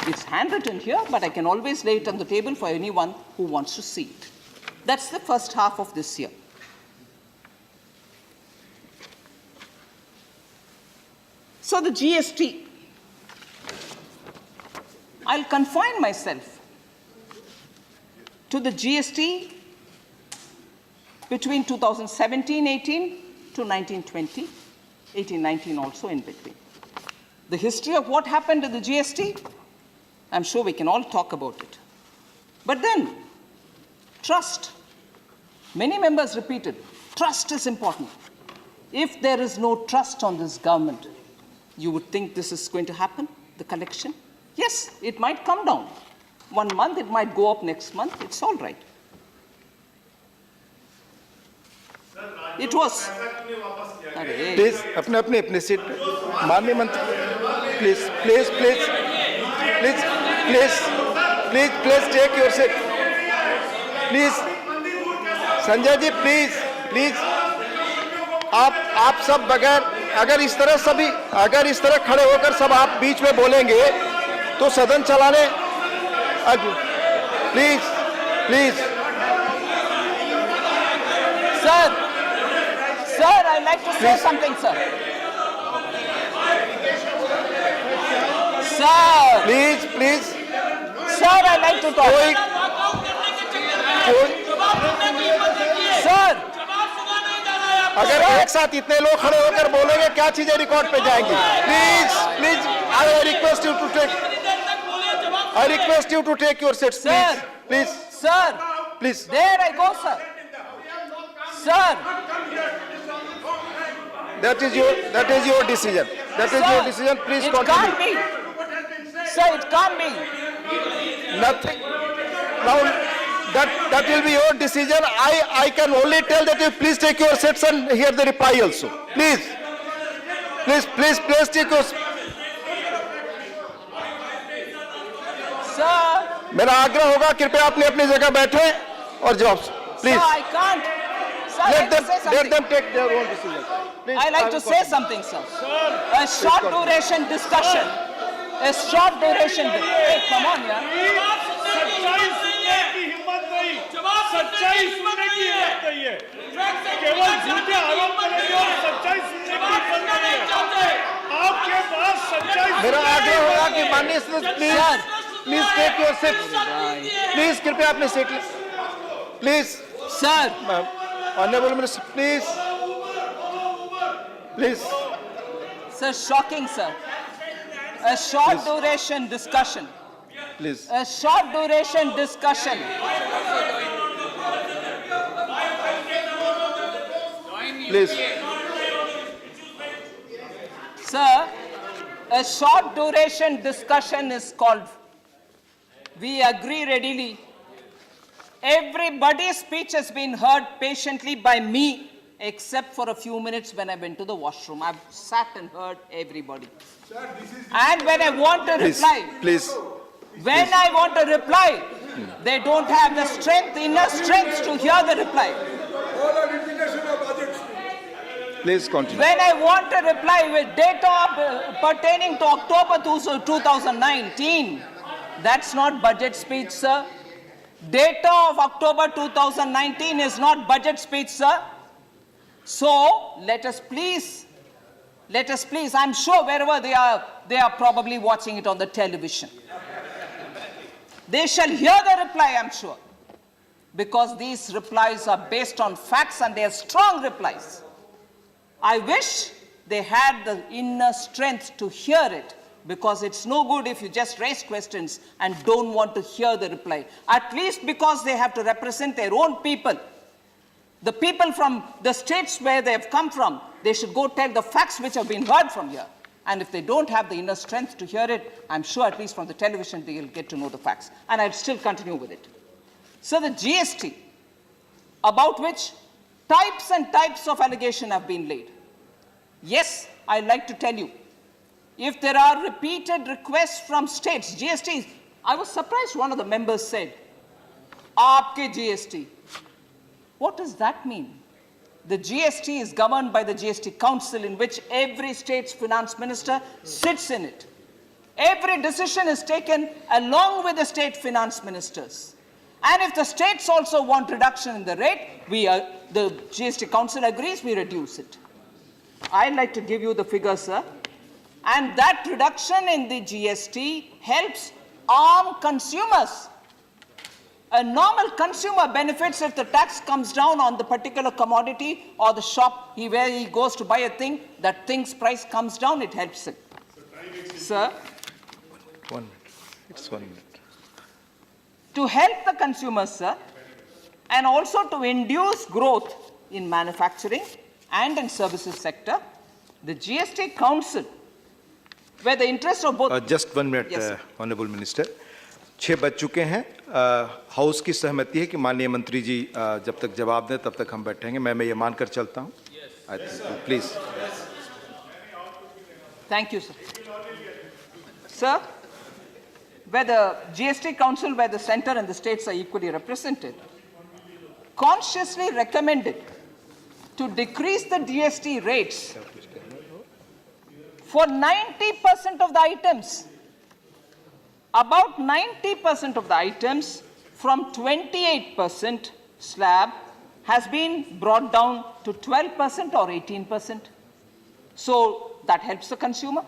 Speaker 1: It's handwritten here, but I can always lay it on the table for anyone who wants to see it. That's the first half of this year. So the GST. I'll confine myself to the GST between 2017-18 to 19-20, 18-19 also in between. The history of what happened to the GST, I'm sure we can all talk about it. But then, trust. Many members repeated, trust is important. If there is no trust on this government, you would think this is going to happen, the collection? Yes, it might come down. 1 month, it might go up next month. It's all right. It was.
Speaker 2: Please, अपने seat माननीय मंत्री, please take your seat. Please, Sanjay ji, please, आप सब बगैर अगर इस तरह खड़े होकर सब आप बीच में बोलेंगे तो सदन चलाने please
Speaker 1: Sir, I'd like to say something, sir. Sir,
Speaker 2: please
Speaker 1: sir, I'd like to talk. Sir,
Speaker 2: अगर एक साथ इतने लोग खड़े होकर बोलेंगे क्या चीजें रिकॉर्ड पे जाएंगी? Please please I request you to take your seats
Speaker 1: Sir.
Speaker 2: Please
Speaker 1: Sir,
Speaker 2: please
Speaker 1: there I go, sir. Sir,
Speaker 2: that is your decision. That is your decision. Please
Speaker 1: it
Speaker 2: continue.
Speaker 1: can't be. Sir, it can't be.
Speaker 2: Nothing. Now that will be your decision. I can only tell that you please take your seats and hear the reply also. Please take your.
Speaker 1: Sir,
Speaker 2: मेरा आग्रह होगा कृपया अपनी अपनी जगह बैठे और जवाब.
Speaker 1: sir,
Speaker 2: Please
Speaker 1: I can't. Sir, I'd
Speaker 2: let
Speaker 1: like to say something.
Speaker 2: them take their own decision. Please,
Speaker 1: I like to say something, sir. A short duration discussion. A short duration. Hey, come on, yeah.
Speaker 5: सच्चाई सुनने की हिम्मत नहीं, सच्चाई सुनने की हिम्मत नहीं है, केवल झूठे आरोप करेंगे और सच्चाई सुनने की हिम्मत नहीं है। आपके पास सच्चाई
Speaker 2: मेरा आग्रह होगा कि माननीय
Speaker 1: Sir.
Speaker 2: Please take your seat. Please कृपया अपनी seat. Please
Speaker 1: Sir,
Speaker 2: honourable minister please.
Speaker 1: sir, shocking, sir. A short duration discussion.
Speaker 2: Please.
Speaker 1: A short duration discussion.
Speaker 2: Please.
Speaker 1: Sir, a short duration discussion is called. We agree readily. Everybody's speech has been heard patiently by me, except for a few minutes when I went to the washroom. I've sat and heard everybody. And when I want to reply,
Speaker 2: Please.
Speaker 1: when I want to reply, they don't have the strength, inner strength to hear the reply.
Speaker 2: Please continue.
Speaker 1: When I want to reply with data pertaining to October 2019, that's not budget speech, sir. Data of October 2019 is not budget speech, sir. So let us please, I'm sure wherever they are probably watching it on the television. They shall hear the reply, I'm sure, because these replies are based on facts and they are strong replies. I wish they had the inner strength to hear it, because it's no good if you just raise questions and don't want to hear the reply. At least because they have to represent their own people. The people from the states where they have come from, they should go tell the facts which have been heard from here. And if they don't have the inner strength to hear it, I'm sure at least from the television they'll get to know the facts. And I'll still continue with it. So the GST, about which types and types of allegation have been laid. Yes, I'd like to tell you, if there are repeated requests from states, GST, I was surprised one of the members said, Aapke GST. What does that mean? The GST is governed by the GST Council, in which every state's finance minister sits in it. Every decision is taken along with the state finance ministers. And if the states also want reduction in the rate, the GST Council agrees, we reduce it. I'd like to give you the figures, sir. And that reduction in the GST helps arm consumers. A normal consumer benefits if the tax comes down on the particular commodity or the shop where he goes to buy a thing, that thing's price comes down, it helps him. Sir?
Speaker 2: 1 minute. It's 1 minute.
Speaker 1: To help the consumers, sir, and also to induce growth in manufacturing and in services sector, the GST Council, where the interest of both...
Speaker 2: Just 1 minute,
Speaker 1: Yes, sir.
Speaker 2: Honorable Minister. 6 बज चुके हैं. House की सहमति है कि माननीय मंत्री जी जब तक जवाब दें तब तक हम बैठेंगे. मैं ये मानकर चलता हूं. Please.
Speaker 1: Thank you, sir. Sir, where the GST Council, where the center and the states are equally represented, consciously recommended to decrease the GST rates for 90% of the items. About 90% of the items from 28% slab has been brought down to 12% or 18%. So that helps the consumer.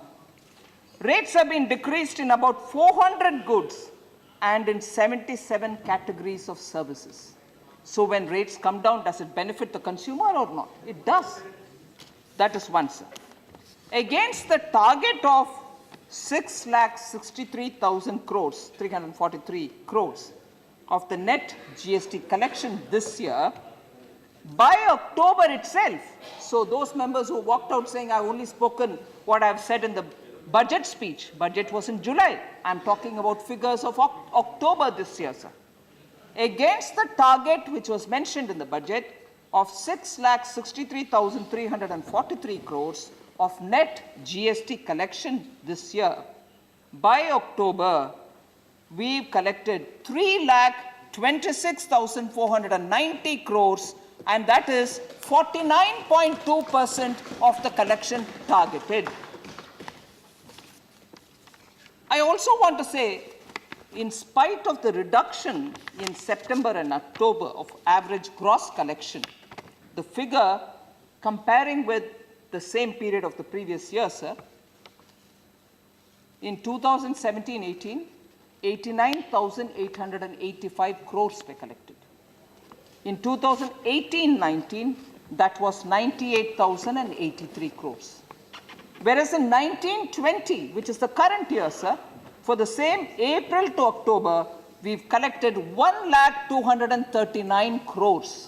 Speaker 1: Rates have been decreased in about 400 goods and in 77 categories of services. So when rates come down, does it benefit the consumer or not? It does. That is one, sir. Against the target of 6,63,000 crores, 343 crores of the net GST collection this year, by October itself, so those members who walked out saying, I've only spoken what I've said in the budget speech, budget was in July. I'm talking about figures of October this year, sir. Against the target which was mentioned in the budget of 6,63,343 crores of net GST collection this year, by October, we've collected 3,26,490 crores, and that is 49.2% of the collection targeted. I also want to say, in spite of the reduction in September and October of average gross collection, the figure comparing with the same period of the previous year, sir, in 2017-18, 89,885 crores were collected. In 2018-19, that was 98,083 crores. Whereas in 19-20, which is the current year, sir, for the same April to October, we've collected 1,239 crores.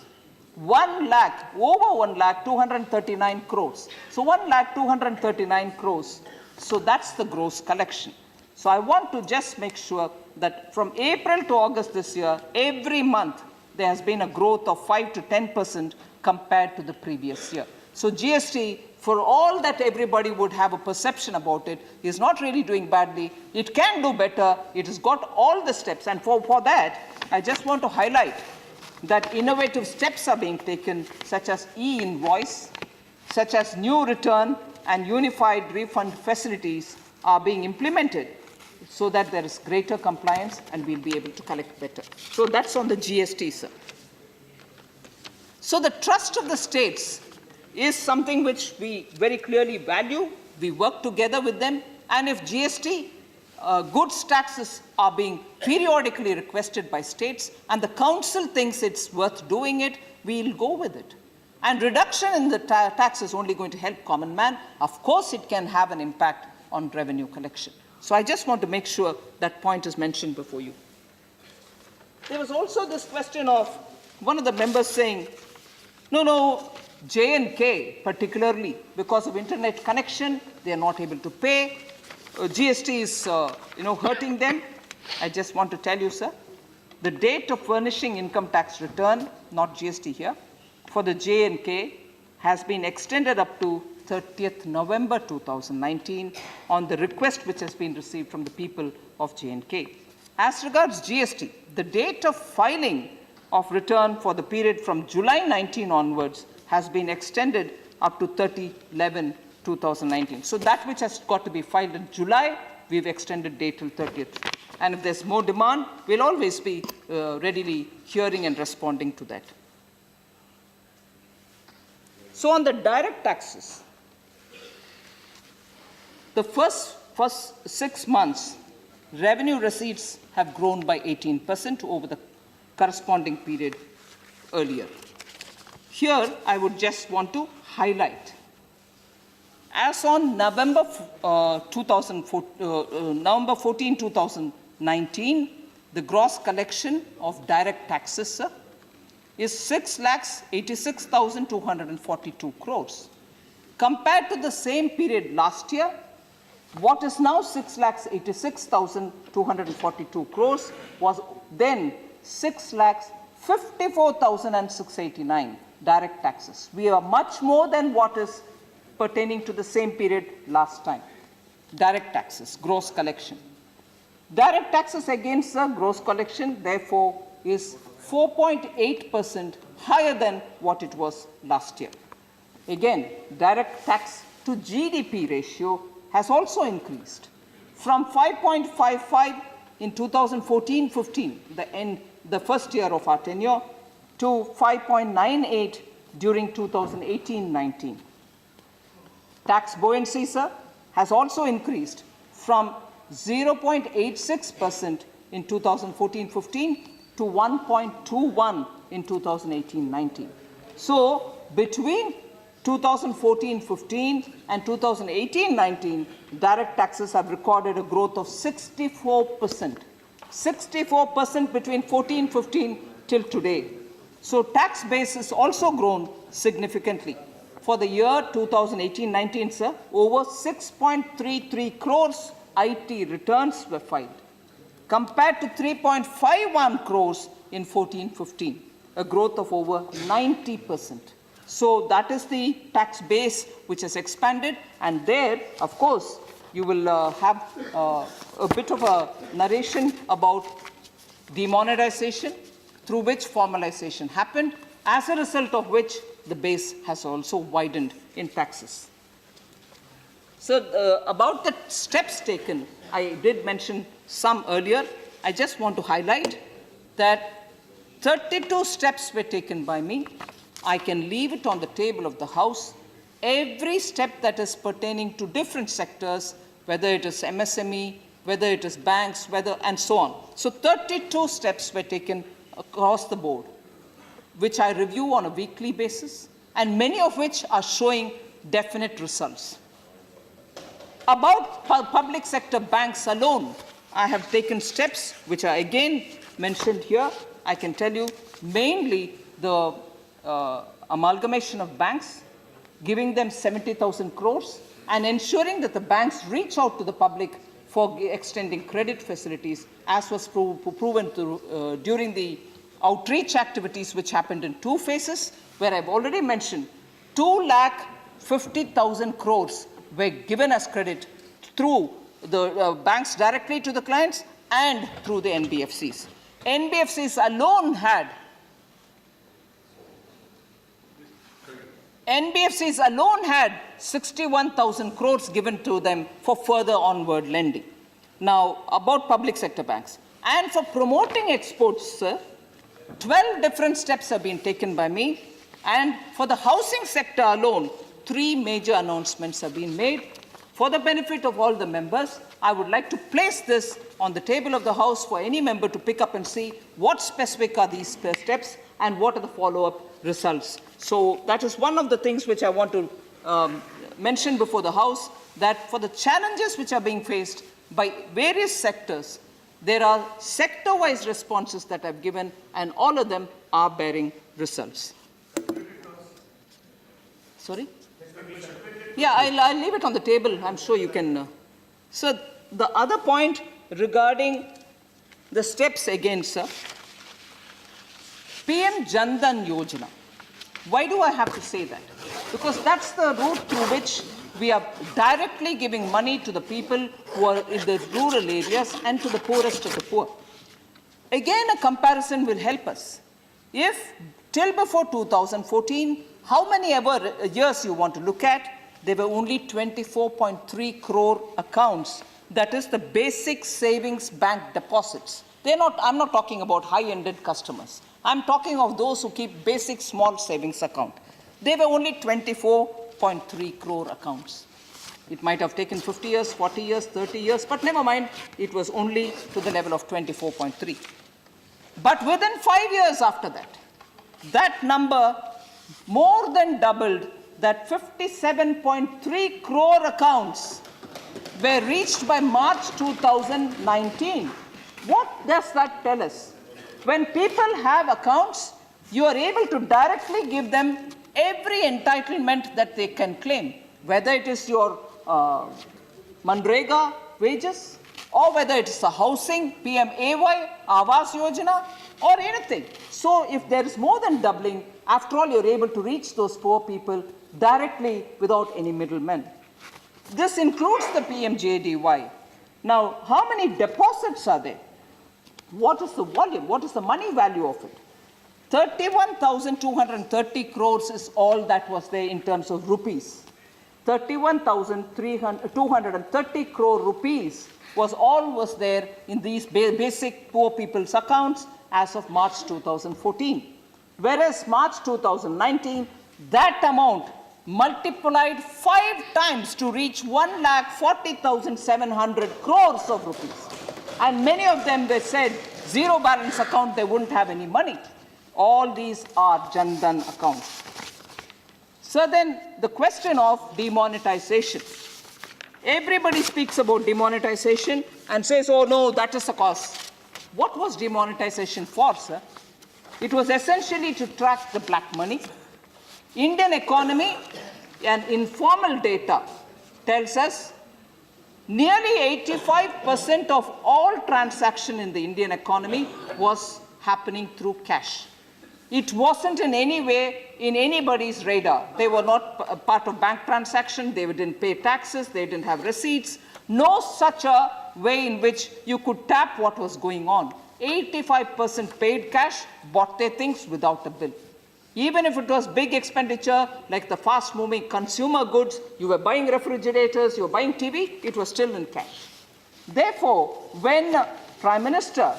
Speaker 1: 239 crores. So 1,239 crores. So that's the gross collection. So I want to just make sure that from April to August this year, every month, there has been a growth of 5 to 10% compared to the previous year. So GST, for all that everybody would have a perception about it, is not really doing badly. It can do better. It has got all the steps. And for that, I just want to highlight that innovative steps are being taken, such as e-invoice, such as new return and unified refund facilities are being implemented so that there is greater compliance and we'll be able to collect better. So that's on the GST, sir. So the trust of the states is something which we very clearly value. We work together with them. And if GST goods taxes are being periodically requested by states and the council thinks it's worth doing it, we'll go with it. And reduction in the tax is only going to help common man. Of course, it can have an impact on revenue collection. So I just want to make sure that point is mentioned before you. There was also this question of one of the members saying, no, J&K particularly, because of internet connection, they are not able to pay. GST is, hurting them. I just want to tell you, sir, the date of furnishing income tax return, not GST here, for the J&K has been extended up to 30th November 2019 on the request which has been received from the people of J&K. As regards GST, the date of filing of return for the period from July 19 onwards has been extended up to 30/11/2019. So that which has got to be filed in July, we've extended date till 30th. And if there's more demand, we'll always be readily hearing and responding to that. So on the direct taxes, the first 6 months, revenue receipts have grown by 18% over the corresponding period earlier. Here, I would just want to highlight, as on November 14, 2019, the gross collection of direct taxes, sir, is 6,86,242 crores. Compared to the same period last year, what is now 6,86,242 crores was then 6,54,689 direct taxes. We are much more than what is pertaining to the same period last time. Direct taxes, gross collection. Direct taxes against the gross collection, therefore, is 4.8% higher than what it was last year. Again, direct tax to GDP ratio has also increased from 5.55 in 2014-15, the first year of our tenure, to 5.98 during 2018-19. Tax buoyancy, sir, has also increased from 0.86% in 2014-15 to 1.21 in 2018-19. So between 2014-15 and 2018-19, direct taxes have recorded a growth of 64%. 64% between 14-15 till today. So tax base has also grown significantly. For the year 2018-19, sir, over 6.33 crores IT returns were filed, compared to 3.51 crores in 14-15, a growth of over 90%. So that is the tax base which has expanded, and there, of course, you will have a bit of a narration about demonetization, through which formalization happened, as a result of which the base has also widened in taxes. So about the steps taken, I did mention some earlier. I just want to highlight that 32 steps were taken by me. I can leave it on the table of the House. Every step that is pertaining to different sectors, whether it is MSME, whether it is banks, and so on. So 32 steps were taken across the board, which I review on a weekly basis, and many of which are showing definite results. About public sector banks alone, I have taken steps which are again mentioned here. I can tell you mainly the amalgamation of banks, giving them 70,000 crores, and ensuring that the banks reach out to the public for extending credit facilities, as was proven during the outreach activities which happened in 2 phases, where I've already mentioned 2,50,000 crores were given as credit through the banks directly to the clients and through the NBFCs. NBFCs alone had 61,000 crores given to them for further onward lending. Now, about public sector banks. And for promoting exports, sir, 12 different steps have been taken by me. And for the housing sector alone, 3 major announcements have been made. For the benefit of all the members, I would like to place this on the table of the House for any member to pick up and see what specific are these steps and what are the follow-up results. So that is one of the things which I want to mention before the House, that for the challenges which are being faced by various sectors, there are sector-wise responses that I've given, and all of them are bearing results. Sorry? Yeah, I'll leave it on the table. I'm sure you can. So the other point regarding the steps again, sir. PM Jan Dhan Yojana. Why do I have to say that? Because that's the route through which we are directly giving money to the people who are in the rural areas and to the poorest of the poor. Again, a comparison will help us. If till before 2014, how many ever years you want to look at, there were only 24.3 crore accounts. That is the basic savings bank deposits. I'm not talking about high-ended customers. I'm talking of those who keep basic small savings account. There were only 24.3 crore accounts. It might have taken 50 years, 40 years, 30 years, but never mind, it was only to the level of 24.3. But within 5 years after that, that number more than doubled, that 57.3 crore accounts were reached by March 2019. What does that tell us? When people have accounts, you are able to directly give them every entitlement that they can claim, whether it is your Manrega wages, or whether it is a housing, PMAY, Awas Yojana, or anything. So if there is more than doubling, after all, you're able to reach those poor people directly without any middlemen. This includes the PMJDY. Now, how many deposits are there? What is the volume? What is the money value of it? 31,230 crores is all that was there in terms of rupees. 31,230 crore rupees was there in these basic poor people's accounts as of March 2014. Whereas March 2019, that amount multiplied 5 times to reach 1,40,700 crores of rupees. And many of them, they said, zero balance account, they wouldn't have any money. All these are Jan Dhan accounts. So then the question of demonetization. Everybody speaks about demonetization and says, oh no, that is the cause. What was demonetization for, sir? It was essentially to track the black money. Indian economy and informal data tells us nearly 85% of all transaction in the Indian economy was happening through cash. It wasn't in any way in anybody's radar. They were not a part of bank transaction. They didn't pay taxes. They didn't have receipts. No such a way in which you could tap what was going on. 85% paid cash, bought their things without a bill. Even if it was big expenditure, like the fast-moving consumer goods, you were buying refrigerators, you were buying TV, it was still in cash. Therefore, when Prime Minister,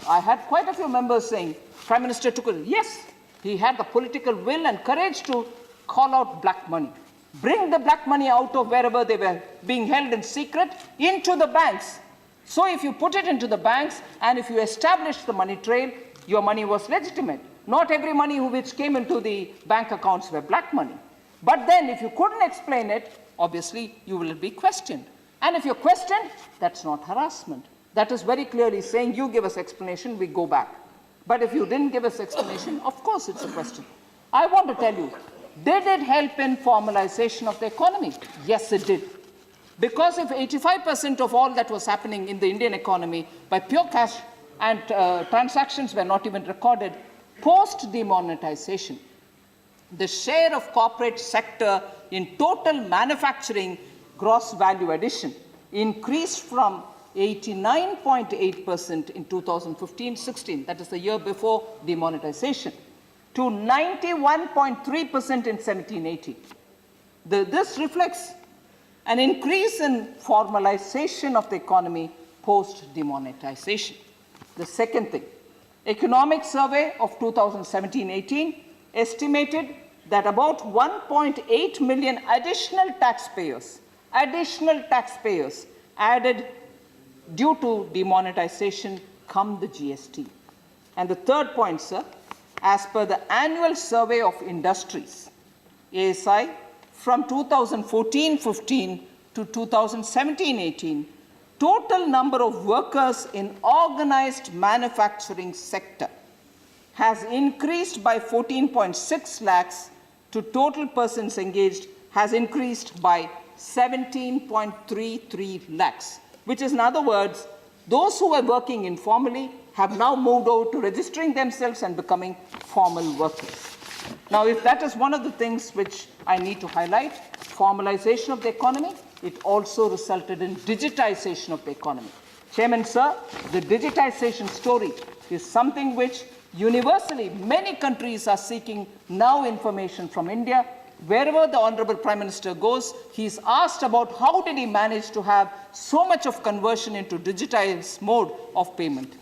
Speaker 1: I had quite a few members saying, Prime Minister took it. Yes, he had the political will and courage to call out black money. Bring the black money out of wherever they were being held in secret into the banks. So if you put it into the banks and if you establish the money trail, your money was legitimate. Not every money which came into the bank accounts were black money. But then if you couldn't explain it, obviously you will be questioned. And if you're questioned, that's not harassment. That is very clearly saying, you give us explanation, we go back. But if you didn't give us explanation, of course it's a question. I want to tell you, did it help in formalization of the economy? Yes, it did. Because if 85% of all that was happening in the Indian economy by pure cash and transactions were not even recorded, post-demonetization, the share of corporate sector in total manufacturing gross value addition increased from 89.8% in 2015-16, that is the year before demonetization, to 91.3% in 17-18. This reflects an increase in formalization of the economy post-demonetization. The second thing, Economic Survey of 2017-18 estimated that about 1.8 million additional taxpayers added due to demonetization come the GST. And the third point, sir, as per the annual survey of industries, ASI, from 2014-15 to 2017-18, total number of workers in organized manufacturing sector has increased by 14.6 lakhs to total persons engaged has increased by 17.33 lakhs, which is in other words, those who were working informally have now moved over to registering themselves and becoming formal workers. Now, if that is one of the things which I need to highlight, formalization of the economy, it also resulted in digitization of the economy. Chairman, sir, the digitization story is something which universally many countries are seeking now information from India. Wherever the Honorable Prime Minister goes, he is asked about how did he manage to have so much of conversion into digitized mode of payment.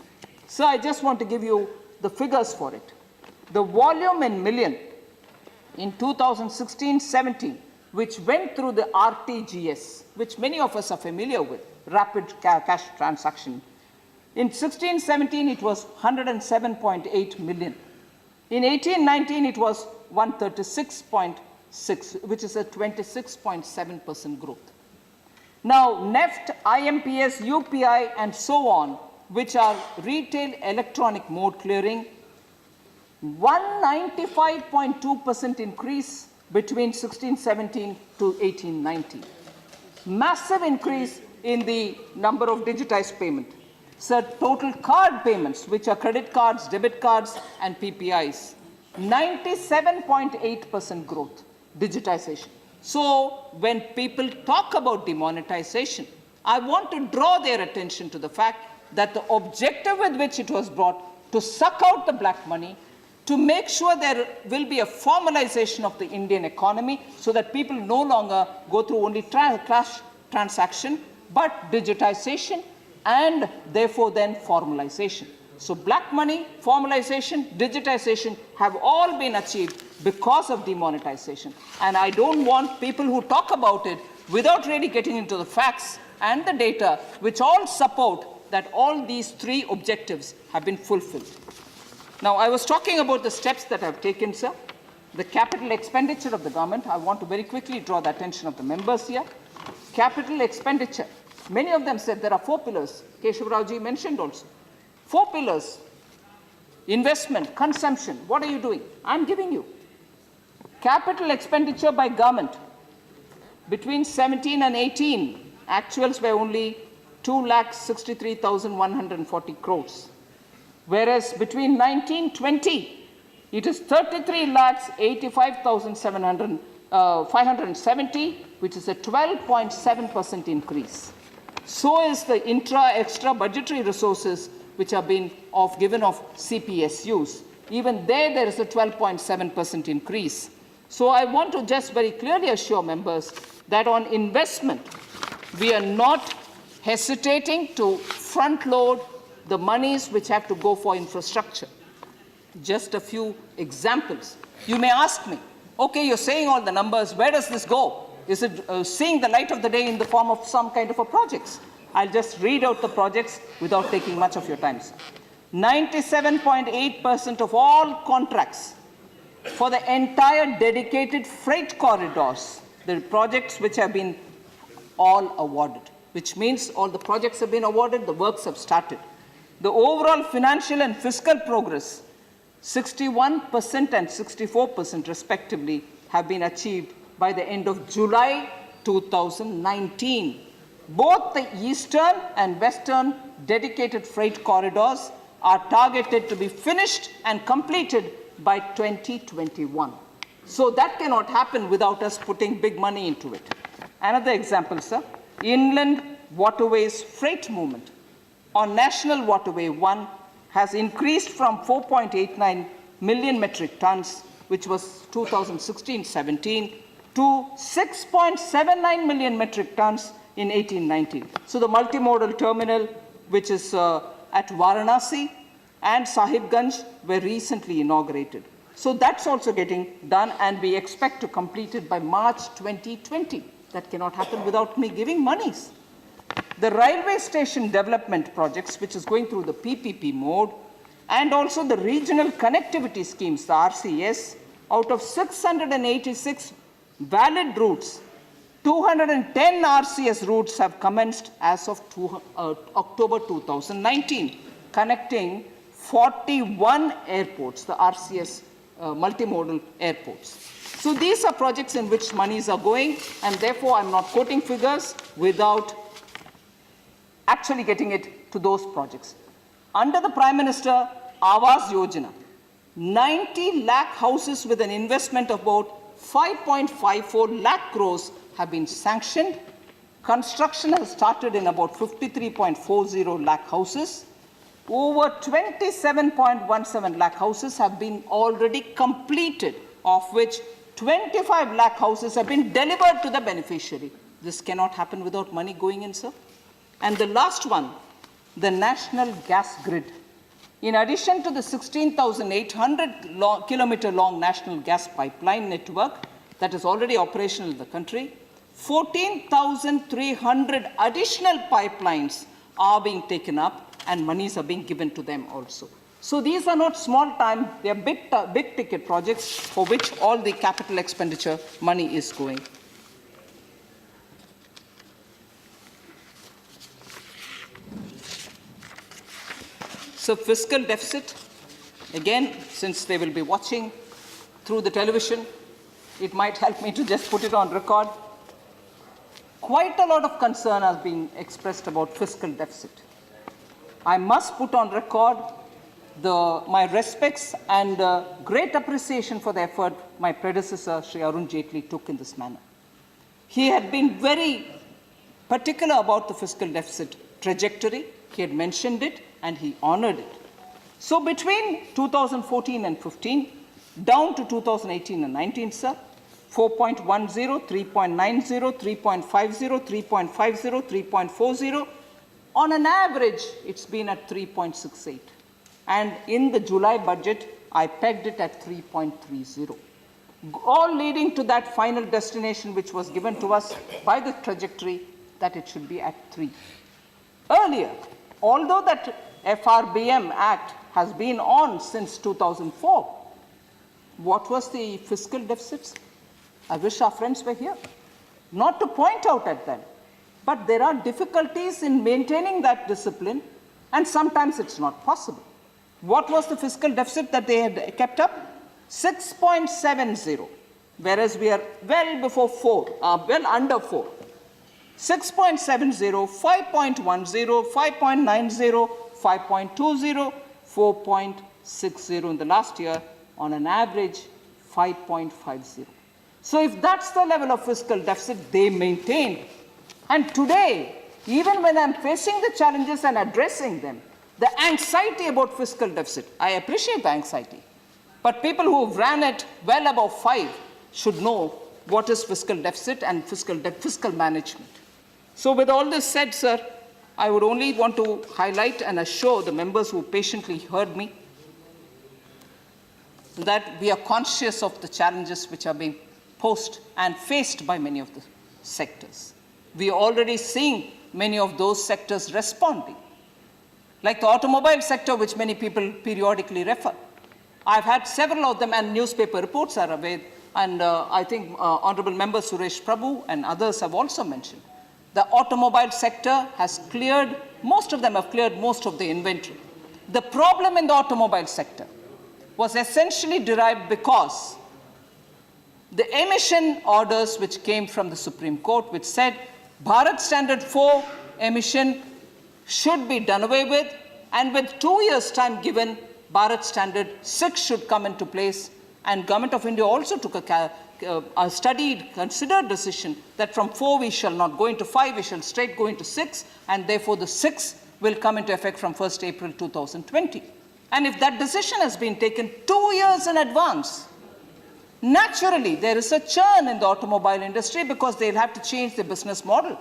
Speaker 1: So I just want to give you the figures for it. The volume in million in 2016-17, which went through the RTGS, which many of us are familiar with, rapid cash transaction. In 16-17, it was 107.8 million. In 18-19, it was 136.6, which is a 26.7% growth. Now, NEFT, IMPS, UPI, and so on, which are retail electronic mode clearing, 195.2% increase between 16-17 to 18-19. Massive increase in the number of digitized payment. So total card payments, which are credit cards, debit cards, and PPIs, 97.8% growth, digitization. So when people talk about demonetization, I want to draw their attention to the fact that the objective with which it was brought to suck out the black money, to make sure there will be a formalization of the Indian economy so that people no longer go through only cash transaction, but digitization and therefore then formalization. So black money, formalization, digitization have all been achieved because of demonetization. And I don't want people who talk about it without really getting into the facts and the data, which all support that all these three objectives have been fulfilled. Now, I was talking about the steps that I've taken, sir. The capital expenditure of the government, I want to very quickly draw the attention of the members here. Capital expenditure, many of them said there are 4 pillars. Keshav Rao-ji mentioned also. 4 pillars, investment, consumption. What are you doing? I'm giving you. Capital expenditure by government, between 17 and 18, actuals were only 2,63,140 crores. Whereas between 19-20, it is 33,85,570, which is a 12.7% increase. So is the extra budgetary resources which have been given of CPSUs. Even there is a 12.7% increase. So I want to just very clearly assure members that on investment, we are not hesitating to front load the monies which have to go for infrastructure. Just a few examples. You may ask me, okay, you're saying all the numbers, where does this go? Is it seeing the light of the day in the form of some kind of a projects? I'll just read out the projects without taking much of your time. 97.8% of all contracts for the entire dedicated freight corridors, the projects which have been all awarded, which means all the projects have been awarded, the works have started. The overall financial and fiscal progress, 61% and 64% respectively, have been achieved by the end of July 2019. Both the eastern and western dedicated freight corridors are targeted to be finished and completed by 2021. So that cannot happen without us putting big money into it. Another example, sir, inland waterways freight movement on National Waterway 1 has increased from 4.89 million metric tons, which was 2016-17, to 6.79 million metric tons in 18-19. So the multimodal terminal, which is at Varanasi and Sahibganj, were recently inaugurated. So that's also getting done, and we expect to complete it by March 2020. That cannot happen without me giving monies. The railway station development projects, which is going through the PPP mode, and also the regional connectivity schemes, the RCS, out of 686 valid routes, 210 RCS routes have commenced as of October 2019, connecting 41 airports, the RCS multimodal airports. So these are projects in which monies are going, and therefore I'm not quoting figures without actually getting it to those projects. Under the Prime Minister Awas Yojana, 90 lakh houses with an investment of about 5.54 lakh crores have been sanctioned. Construction has started in about 53.40 lakh houses. Over 27.17 lakh houses have been already completed, of which 25 lakh houses have been delivered to the beneficiary. This cannot happen without money going in, sir. And the last one, the national gas grid. In addition to the 16,800 kilometer long national gas pipeline network that is already operational in the country, 14,300 additional pipelines are being taken up and monies are being given to them also. So these are not small time, they are big ticket projects for which all the capital expenditure money is going. So fiscal deficit, again, since they will be watching through the television, it might help me to just put it on record. Quite a lot of concern has been expressed about fiscal deficit. I must put on record my respects and great appreciation for the effort my predecessor, Sri Arun Jaitley, took in this manner. He had been very particular about the fiscal deficit trajectory. He had mentioned it and he honored it. So between 2014 and 15, down to 2018 and 19, sir, 4.10, 3.90, 3.50, 3.50, 3.40. On an average, it's been at 3.68. And in the July budget, I pegged it at 3.30. All leading to that final destination which was given to us by the trajectory that it should be at 3. Earlier, although that FRBM Act has been on since 2004. What was the fiscal deficits? I wish our friends were here, not to point out at them. But there are difficulties in maintaining that discipline, and sometimes it's not possible. What was the fiscal deficit that they had kept up? 6.70, whereas we are well before 4, well under 4. 6.70, 5.10, 5.90, 5.20, 4.60 in the last year, on an average 5.50. So if that's the level of fiscal deficit they maintained, and today, even when I'm facing the challenges and addressing them, the anxiety about fiscal deficit, I appreciate the anxiety, but people who ran it well above 5 should know what is fiscal deficit and fiscal management. So with all this said, sir, I would only want to highlight and assure the members who patiently heard me that we are conscious of the challenges which are being posed and faced by many of the sectors. We are already seeing many of those sectors responding, like the automobile sector, which many people periodically refer. I've had several of them, and newspaper reports are aware, and I think Honorable Member Suresh Prabhu and others have also mentioned. The automobile sector has cleared, most of them have cleared most of the inventory. The problem in the automobile sector was essentially derived because the emission orders which came from the Supreme Court, which said Bharat Standard 4 emission should be done away with, and with 2 years' time given, Bharat Standard 6 should come into place, and Government of India also took a studied, considered decision that from 4 we shall not go into 5, we shall straight go into 6, and therefore the 6 will come into effect from 1st April 2020. And if that decision has been taken 2 years in advance, naturally there is a churn in the automobile industry because they'll have to change their business model.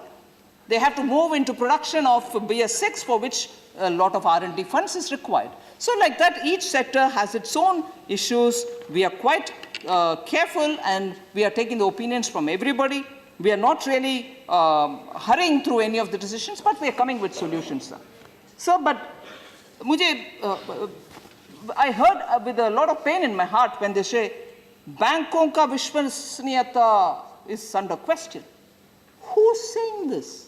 Speaker 1: They have to move into production of BS6, for which a lot of R&D funds is required. So like that, each sector has its own issues. We are quite careful, and we are taking the opinions from everybody. We are not really hurrying through any of the decisions, but we are coming with solutions, sir. So, but I heard with a lot of pain in my heart when they say, Bankon ka Vishwasaniyata is under question. Who's saying this?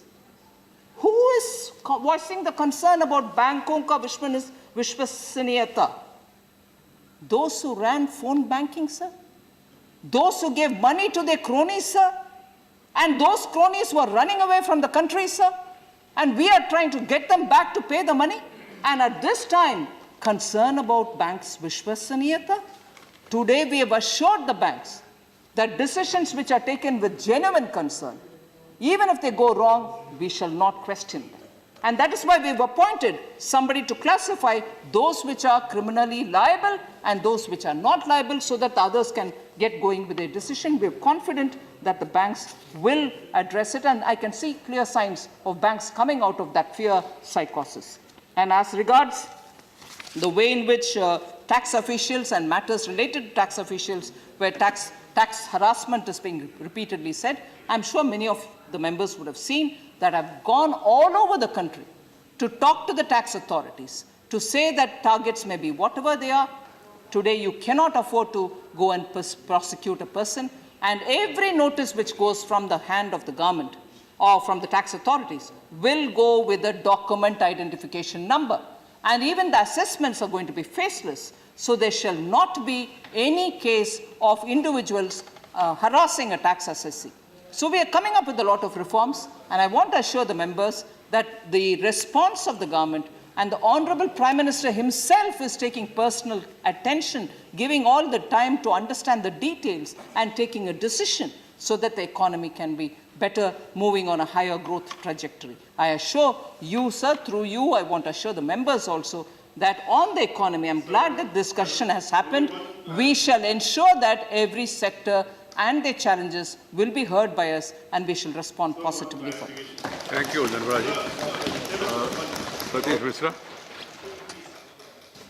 Speaker 1: Who is voicing the concern about Bankon ka Vishwasaniyata? Those who ran phone banking, sir? Those who gave money to their cronies, sir? And those cronies who are running away from the country, sir? And we are trying to get them back to pay the money? And at this time, concern about banks' Vishwasaniyata? Today, we have assured the banks that decisions which are taken with genuine concern, even if they go wrong, we shall not question them. And that is why we have appointed somebody to classify those which are criminally liable and those which are not liable, so that the others can get going with their decision. We are confident that the banks will address it, and I can see clear signs of banks coming out of that fear psychosis. And as regards the way in which tax officials and matters related to tax officials, where tax harassment is being repeatedly said, I'm sure many of the members would have seen that I've gone all over the country to talk to the tax authorities, to say that targets may be whatever they are. Today, you cannot afford to go and prosecute a person, and every notice which goes from the hand of the government or from the tax authorities will go with a document identification number. And even the assessments are going to be faceless, so there shall not be any case of individuals harassing a tax assessee. So we are coming up with a lot of reforms, and I want to assure the members that the response of the government and the Honorable Prime Minister himself is taking personal attention, giving all the time to understand the details and taking a decision so that the economy can be better, moving on a higher growth trajectory. I assure you, sir, through you, I want to assure the members also that on the economy, I'm glad that discussion has happened. We shall ensure that every sector and their challenges will be heard by us, and we shall respond positively for it.
Speaker 6: Thank you, Nirmala ji. Satish Misra.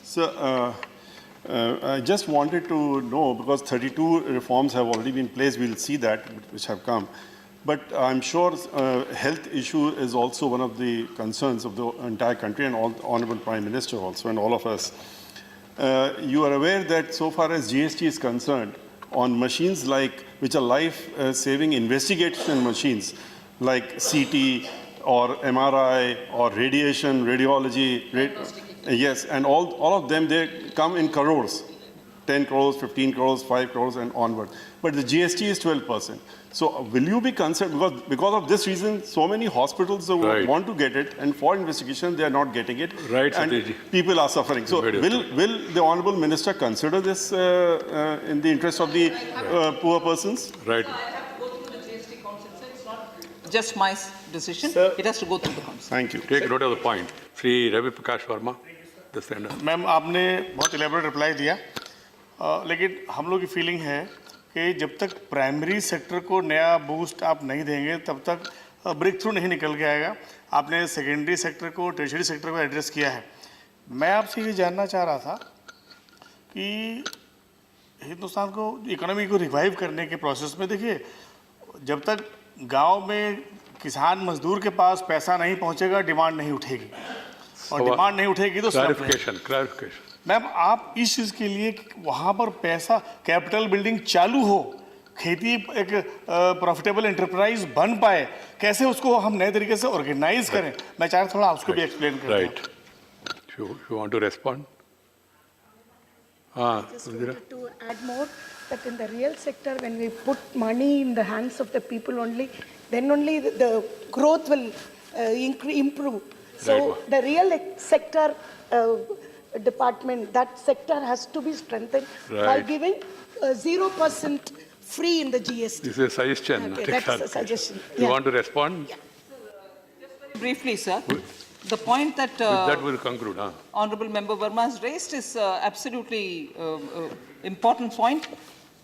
Speaker 7: Sir, I just wanted to know, because 32 reforms have already been placed, we'll see that, which have come. But I'm sure health issue is also one of the concerns of the entire country, and all the Honorable Prime Minister also, and all of us. You are aware that so far as GST is concerned, on machines which are life-saving investigation machines like CT or MRI or radiation, radiology, yes, and all of them, they come in crores, 10 crores, 15 crores, 5 crores and onward. But the GST is 12%. So will you be concerned, because of this reason, so many hospitals want to get it, and for investigation, they are not getting it.
Speaker 6: Right,
Speaker 7: and
Speaker 6: Satyaji.
Speaker 7: People are suffering. So will the Honorable Minister consider this in the interest of the poor persons?
Speaker 6: Right.
Speaker 1: I have to go through the GST Council, so it's not just my decision. It has to go through the Council.
Speaker 7: Thank you.
Speaker 6: Take note of the point. Sri Ravi Prakash Verma, the sender.
Speaker 5: Ma'am आपने बहुत elaborate reply दिया, लेकिन हम लोग की feeling है कि जब तक प्राइमरी सेक्टर को नया बूस्ट आप नहीं देंगे तब तक ब्रेक थ्रू नहीं निकल के आएगा। आपने सेकेंडरी सेक्टर को, टर्शियरी सेक्टर को एड्रेस किया है। मैं आपसे ये जानना चाह रहा था कि हिंदुस्तान को, इकोनॉमी को रिवाइव करने के प्रोसेस में, देखिए जब तक गांव में किसान मजदूर के पास पैसा नहीं पहुंचेगा, डिमांड नहीं उठेगी, और डिमांड नहीं उठेगी तो
Speaker 6: क्लैरिफिकेशन।
Speaker 5: मैम आप इस चीज़ के लिए वहाँ पर पैसा, कैपिटल बिल्डिंग चालू हो, खेती एक प्रॉफिटेबल एंटरप्राइज बन पाए, कैसे उसको हम नए तरीके से ऑर्गेनाइज करें, मैं चाह रहा थोड़ा उसको भी एक्सप्लेन करें।
Speaker 6: Right, you want to respond?
Speaker 8: Just wanted to add more that in the real sector, when we put money in the hands of the people only, then only the growth will improve. So the real sector department, that sector has to be strengthened by giving 0% free in the GST.
Speaker 6: This is a suggestion.
Speaker 8: Okay, that's a suggestion.
Speaker 6: You want to respond?
Speaker 8: Yeah.
Speaker 1: Just very briefly, sir. The point that
Speaker 6: That will conclude.
Speaker 1: Honorable Member Verma has raised is absolutely important point.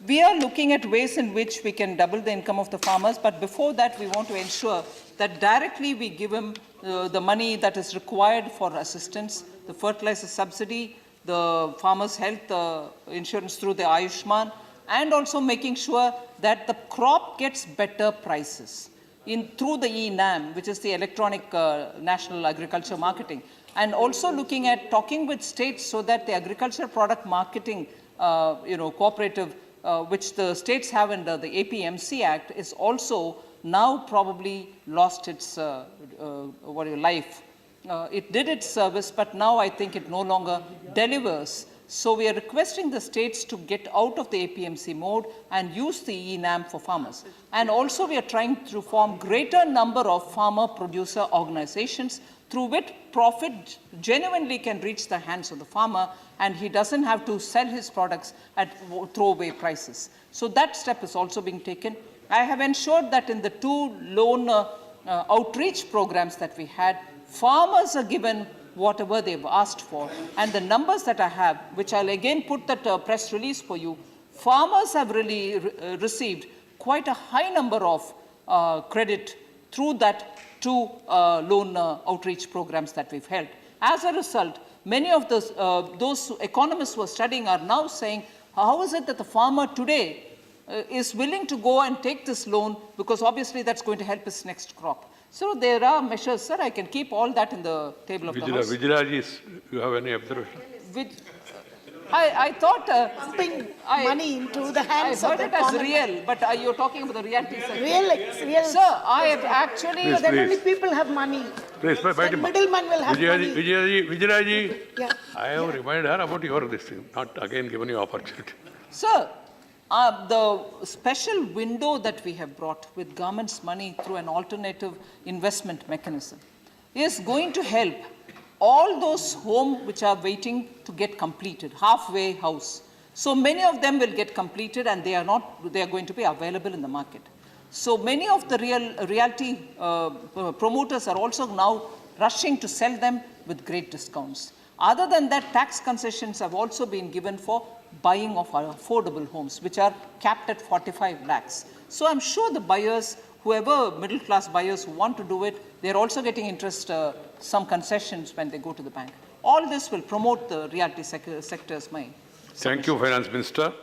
Speaker 1: We are looking at ways in which we can double the income of the farmers, but before that we want to ensure that directly we give them the money that is required for assistance, the fertilizer subsidy, the farmers' health insurance through the Ayushman, and also making sure that the crop gets better prices through the eNAM, which is the Electronic National Agriculture Marketing, and also looking at talking with states so that the agricultural product marketing cooperative, which the states have under the APMC Act, is also now probably lost its life. It did its service, but now I think it no longer delivers. So we are requesting the states to get out of the APMC mode and use the eNAM for farmers. And also we are trying to form greater number of farmer producer organizations through which profit genuinely can reach the hands of the farmer, and he doesn't have to sell his products at throwaway prices. So that step is also being taken. I have ensured that in the 2 loan outreach programs that we had, farmers are given whatever they've asked for. And the numbers that I have, which I'll again put that press release for you, farmers have really received quite a high number of credit through that 2 loan outreach programs that we've held. As a result, many of those economists who are studying are now saying, how is it that the farmer today is willing to go and take this loan, because obviously that's going to help his next crop. So there are measures, sir. I can keep all that in the table of the House.
Speaker 6: Vijayji, you have any observation?
Speaker 1: I thought
Speaker 8: Pumping money into the hands
Speaker 1: I
Speaker 8: of
Speaker 1: heard
Speaker 8: the
Speaker 1: it as
Speaker 8: common
Speaker 1: real, but you're talking about the reality sector.
Speaker 8: real.
Speaker 1: Sir, I have actually...
Speaker 6: Please,
Speaker 8: Then only people have money.
Speaker 6: Please,
Speaker 8: The middleman will have money.
Speaker 6: Vijayji,
Speaker 8: Yeah.
Speaker 6: I have reminded her about your this thing, not again given you opportunity.
Speaker 1: Sir, the special window that we have brought with government's money through an alternative investment mechanism is going to help all those homes which are waiting to get completed, halfway house. So many of them will get completed, and they are going to be available in the market. So many of the realty promoters are also now rushing to sell them with great discounts. Other than that, tax concessions have also been given for buying of our affordable homes, which are capped at 45 lakhs. So I'm sure the buyers, whoever middle-class buyers who want to do it, they're also getting interest, some concessions when they go to the bank. All this will promote the realty sector's mind.
Speaker 6: Thank you, Finance Minister.